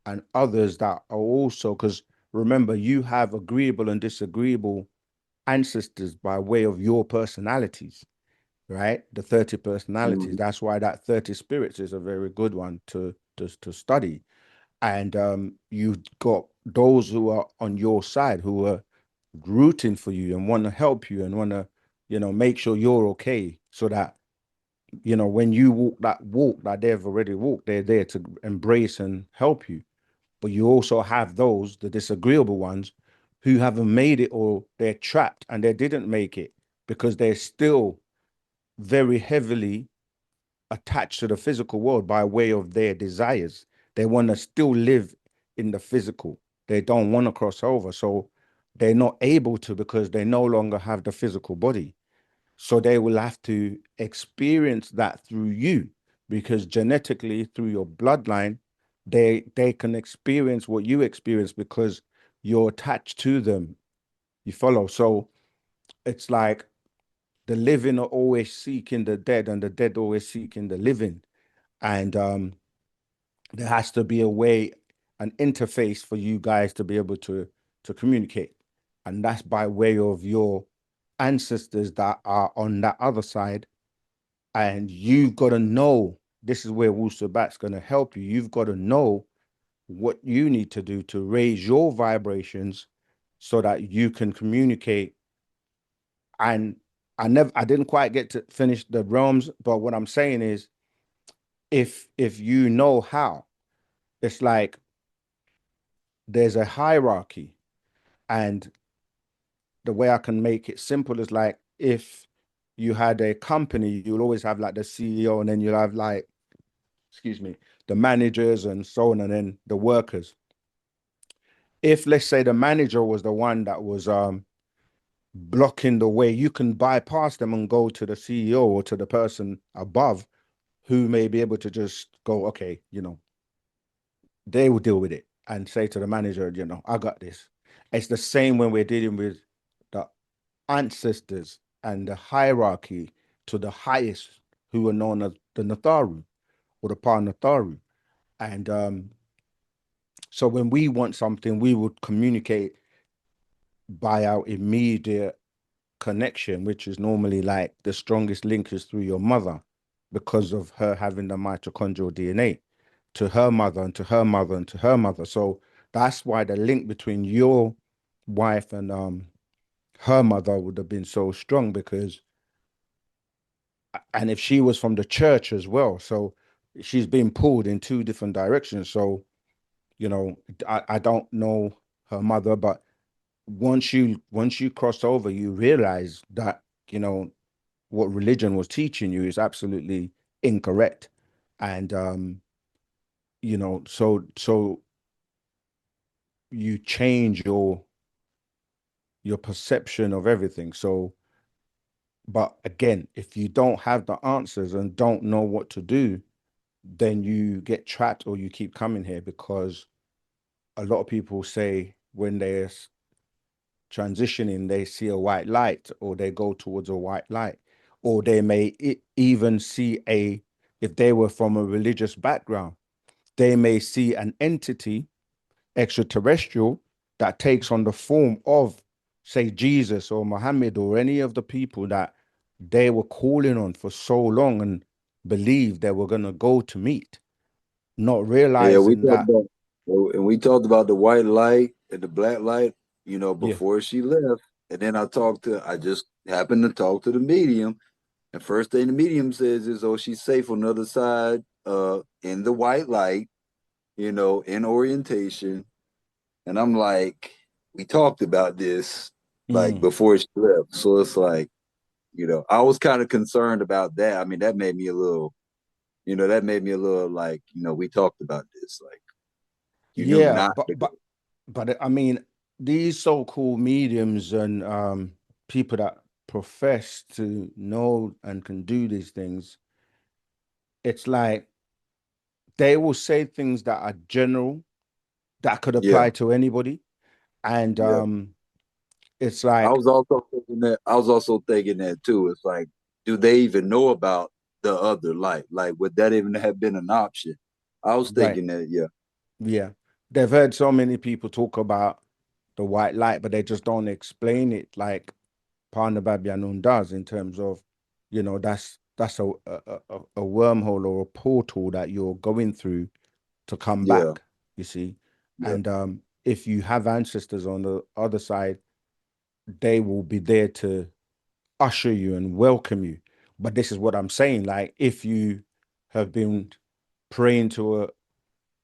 and others that are also, because remember, you have agreeable and disagreeable ancestors by way of your personalities, right? The 30 personalities. Mhm. That's why that 30 spirits is a very good one to study. And you've got those who are on your side, who are rooting for you and want to help you and want to, make sure you're okay, so that, when you walk that they've already walked, they're there to embrace and help you. But you also have those, the disagreeable ones, who haven't made it, or they're trapped and they didn't make it, because they're still very heavily attached to the physical world by way of their desires. They want to still live in the physical. They don't want to cross over. So they're not able to, because they no longer have the physical body. So they will have to experience that through you, because genetically, through your bloodline, they can experience what you experience, because you're attached to them. You follow? So it's like the living are always seeking the dead, and the dead always seeking the living. And there has to be a way, an interface for you guys to be able to communicate. And that's by way of your ancestors that are on that other side. And you've got to know, this is where Wu-Sabat's going to help you. You've got to know what you need to do to raise your vibrations, so that you can communicate. And I didn't quite get to finish the realms, but what I'm saying is, if you know how, it's like there's a hierarchy. And the way I can make it simple is, like, if you had a company, you'll always have like the CEO, and then you'll have like excuse me, the managers and so on, and then the workers. If let's say the manager was the one that was blocking the way, you can bypass them and go to the CEO or to the person above who may be able to just go, okay, they will deal with it and say to the manager, I got this. It's the same when we're dealing with the ancestors and the hierarchy to the highest, who are known as the Natharu or the Pa Natharu. And so when we want something, we would communicate by our immediate connection, which is normally like the strongest link is through your mother because of her having the mitochondrial DNA to her mother and to her mother and to her mother. So that's why the link between your wife and her mother would have been so strong, because and if she was from the church as well, so she's been pulled in two different directions. So I don't know her mother, but once you cross over, you realize that what religion was teaching you is absolutely incorrect. And so you change your perception of everything. So, but again, if you don't have the answers and don't know what to do, then you get trapped or you keep coming here, because a lot of people say when they're transitioning, they see a white light or they go towards a white light, or they may even see if they were from a religious background, they may see an entity, extraterrestrial, that takes on the form of, say, Jesus or Muhammad or any of the people that they were calling on for so long and believed they were going to go to meet, not Yeah, we realizing talked that. about and we talked about the white light and the black light, Yeah, before she left. And then I just happened to talk to the medium. And first thing the medium says is, oh, she's safe on the other side, in the white light, in orientation. And I'm like, we talked about this like mm. before she left. So it's like, I was kind of concerned about that. I mean, that made me a little like, we talked about this. Like, you knew Yeah, not but to go. but but I mean, these so-called mediums and people that profess to know and can do these things, it's like they will say things that are general, that could Yeah, apply to anybody. And yeah. it's I like, was also thinking that. I was also thinking that too. It's like, do they even know about the other light? Like, would that even have been an option? I was right, thinking that. Yeah, yeah. They've heard so many people talk about the white light, but they just don't explain it like Parnababianun does, in terms of, that's a wormhole or a portal that you're going through to come yeah, back, you see. yeah, And if you have ancestors on the other side, they will be there to usher you and welcome you. But this is what I'm saying. Like, if you have been praying to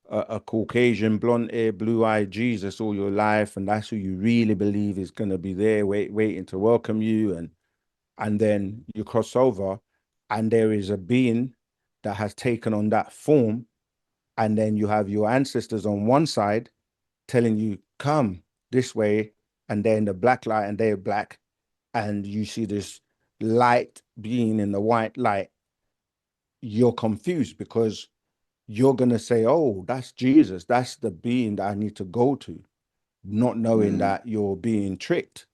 a Caucasian, blonde hair, blue eyed Jesus all your life, and that's who you really believe is going to be there, waiting to welcome you, and then you cross over, and there is a being that has taken on that form, and then you have your ancestors on one side telling you, come this way, and then the black light, and they're black, and you see this light being in the white light, you're confused, because you're going to say, oh, that's Jesus, that's the being that I need to go to, not knowing mm, that you're being tricked,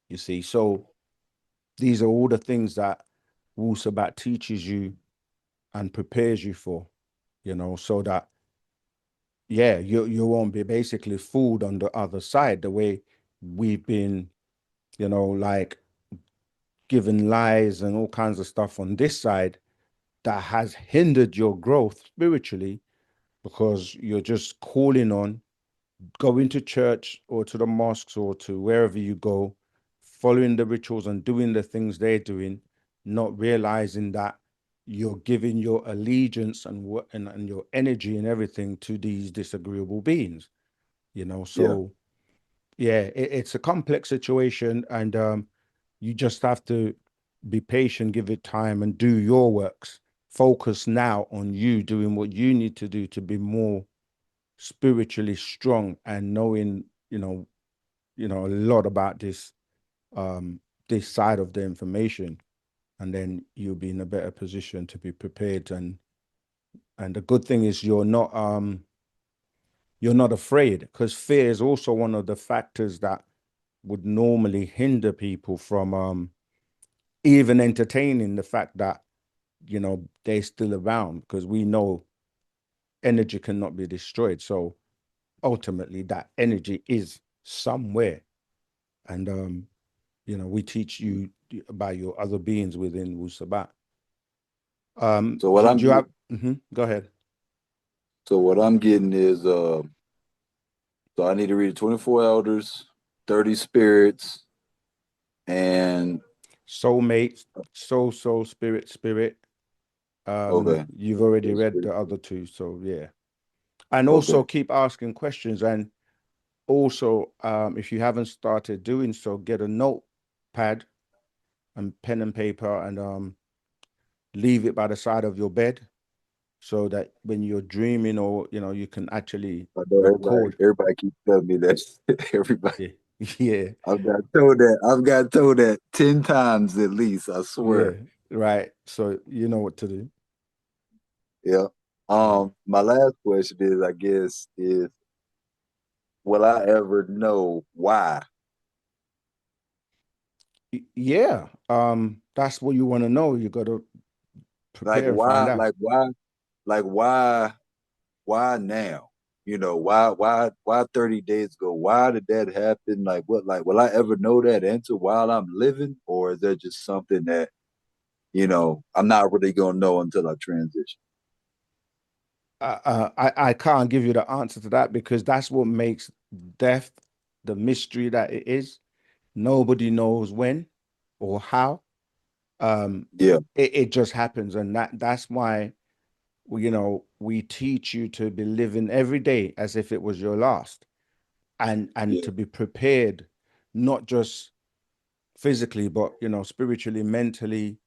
you see. So these are all the things that Wu-Sabat teaches you and prepares you for, so that, yeah, you won't be basically fooled on the other side, the way we've been, like, given lies and all kinds of stuff on this side that has hindered your growth spiritually, because you're just calling on going to church or to the mosques or to wherever you go, following the rituals and doing the things they're doing, not realizing that you're giving your allegiance and your energy and everything to these disagreeable beings, yeah, So yeah, it's a complex situation, and you just have to be patient, give it time, and do your works focus now on you doing what you need to do to be more spiritually strong and knowing, a lot about this side of the information, and then you'll be in a better position to be prepared. And the good thing is you're not afraid, because fear is also one of the factors that would normally hinder people from even entertaining the fact that they're still around, because we know energy cannot be destroyed. So ultimately that energy is somewhere. And we teach you about your other beings within Wu-Sabat. So what Do I'm you have go ahead. so what I'm getting is so I need to read 24 elders, 30 spirits, and Soulmate, soul, spirit, spirit. okay, You've already read spirit, the other two, so yeah. And also okay. keep asking questions. And also, if you haven't started doing so, get a notepad and pen and paper, and leave it by the side of your bed, so that when you're dreaming, or you can actually I know record. everybody keeps telling me that. Everybody, Yeah. Yeah. I've got told that 10 times at least. I Yeah. swear. Right. So you know what to do. Yeah. Yeah. My last question is, I guess, is will I ever know why? Yeah. That's what you want to know. You got to Like prepare and find why? out. Like why now? Why 30 days ago? Why did that happen? Like what? Like will I ever know that answer while I'm living, or is that just something that I'm not really gonna know until I transition? I can't give you the answer to that, because that's what makes death the mystery that it is. Nobody knows when or how. Um, Yeah, it just happens, and that's why we teach you to be living every day as if it was your last, and yeah, to be prepared, not just physically, but spiritually, mentally,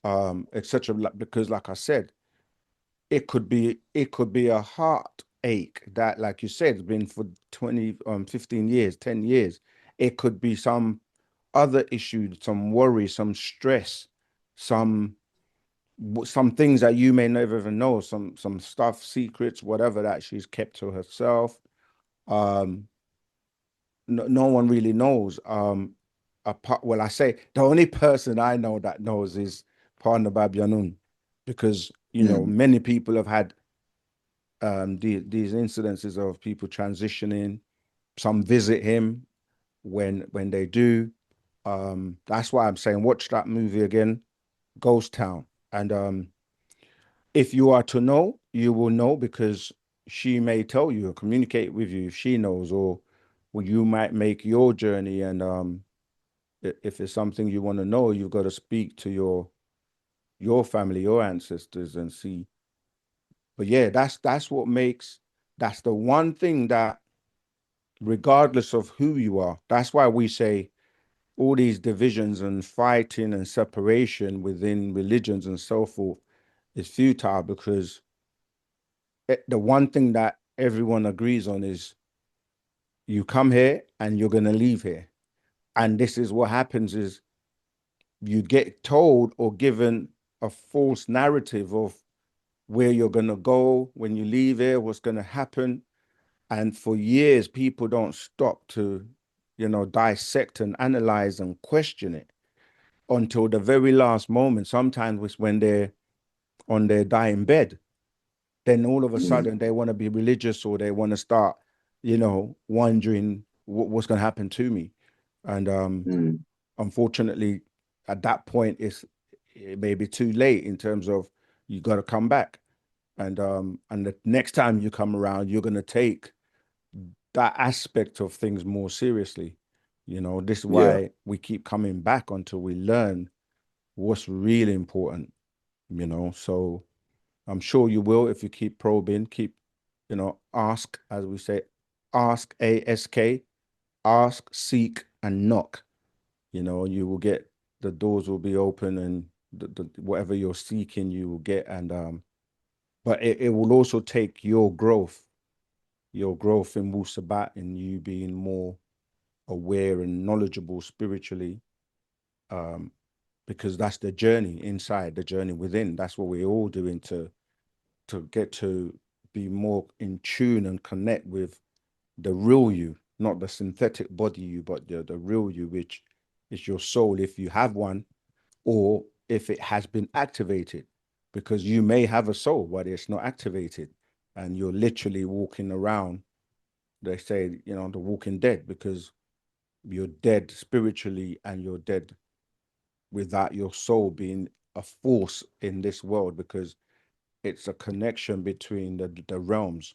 etc. Because, like I said, it could be a heartache that, like you said, has been for 20 15 years, 10 years. It could be some other issue, some worry, some stress, some some things that you may never even know, some stuff, secrets, whatever, that she's kept to herself. um no one really knows. Apart, well, I say the only person I know that knows is Partner Babyanun, because mm, many people have had these incidences of people transitioning. Some visit him when they do. That's why I'm saying watch that movie again, Ghost Town. And if you are to know, you will know, because she may tell you or communicate with you if she knows, or well, you might make your journey. And if it's something you want to know, you've got to speak to your family, your ancestors, and see. But yeah, that's what makes, that's the one thing that, regardless of who you are, that's why we say all these divisions and fighting and separation within religions and so forth is futile, because the one thing that everyone agrees on is you come here and you're going to leave here. And this is what happens: is you get told or given a false narrative of where you're going to go when you leave here, what's going to happen. And for years, people don't stop to, dissect and analyze and question it until the very last moment. Sometimes it's when they're on their dying bed. Then all of a mm, sudden they want to be religious, or they want to start, wondering what's going to happen to me. And mm, unfortunately, at that point, it may be too late, in terms of you got to come back. And the next time you come around, you're going to take that aspect of things more seriously. This is yeah, why we keep coming back until we learn what's really important. So I'm sure you will, if you keep probing, keep, ask, as we say, ask, ask, seek, and knock. You will get, the doors will be open, and whatever you're seeking, you will get. And but it will also take your growth in Wu-Sabat, and you being more aware and knowledgeable spiritually, um, because that's the journey inside, the journey within. That's what we're all doing to get to be more in tune and connect with the real you, not the synthetic body you, but the real you, which is your soul, if you have one, or if it has been activated, because you may have a soul, but it's not activated. And you're literally walking around, they say, the walking dead, because you're dead spiritually and you're dead without your soul being a force in this world, because it's a connection between the realms,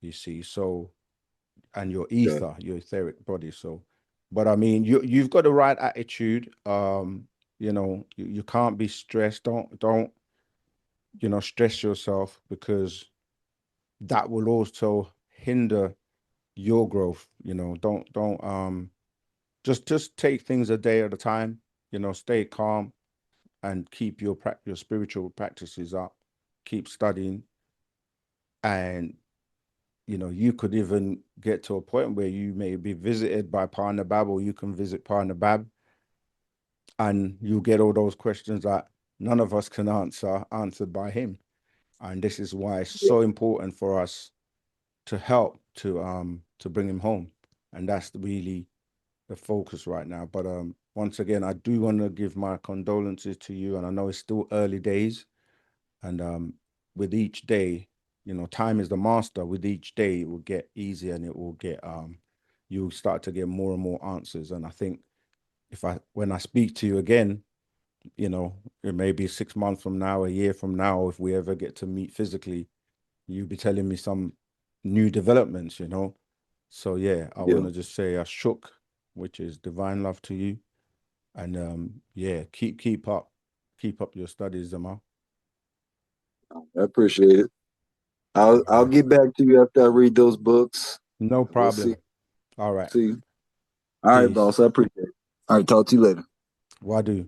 you see. So, and your Yeah. ether, your etheric body. So, but I mean, you've got the right attitude. You can't be stressed. Don't stress yourself, because that will also hinder your growth. Don't just take things a day at a time. Stay calm and keep your spiritual practices up. Keep studying, and you could even get to a point where you may be visited by Parnabab, or you can visit Parnabab, and you get all those questions that none of us can answered by him. And this is why it's so important for us to help to bring him home. And that's really the focus right now. But once again, I do want to give my condolences to you. And I know it's still early days. And with each day, time is the master. With each day, it will get easier, and it will get you'll start to get more and more answers. And I think when I speak to you again, it may be 6 months from now, a year from now, if we ever get to meet physically, you'll be telling me some new developments. So yeah, I Yeah. want to just say I shook, which is divine love to you. And yeah, keep up your studies, Zamal. I appreciate it. I'll Yeah. get back to you after I read those books. No We'll see. problem. All right. See. All right, Peace. boss. I appreciate it. All right, talk to you later. Wadu.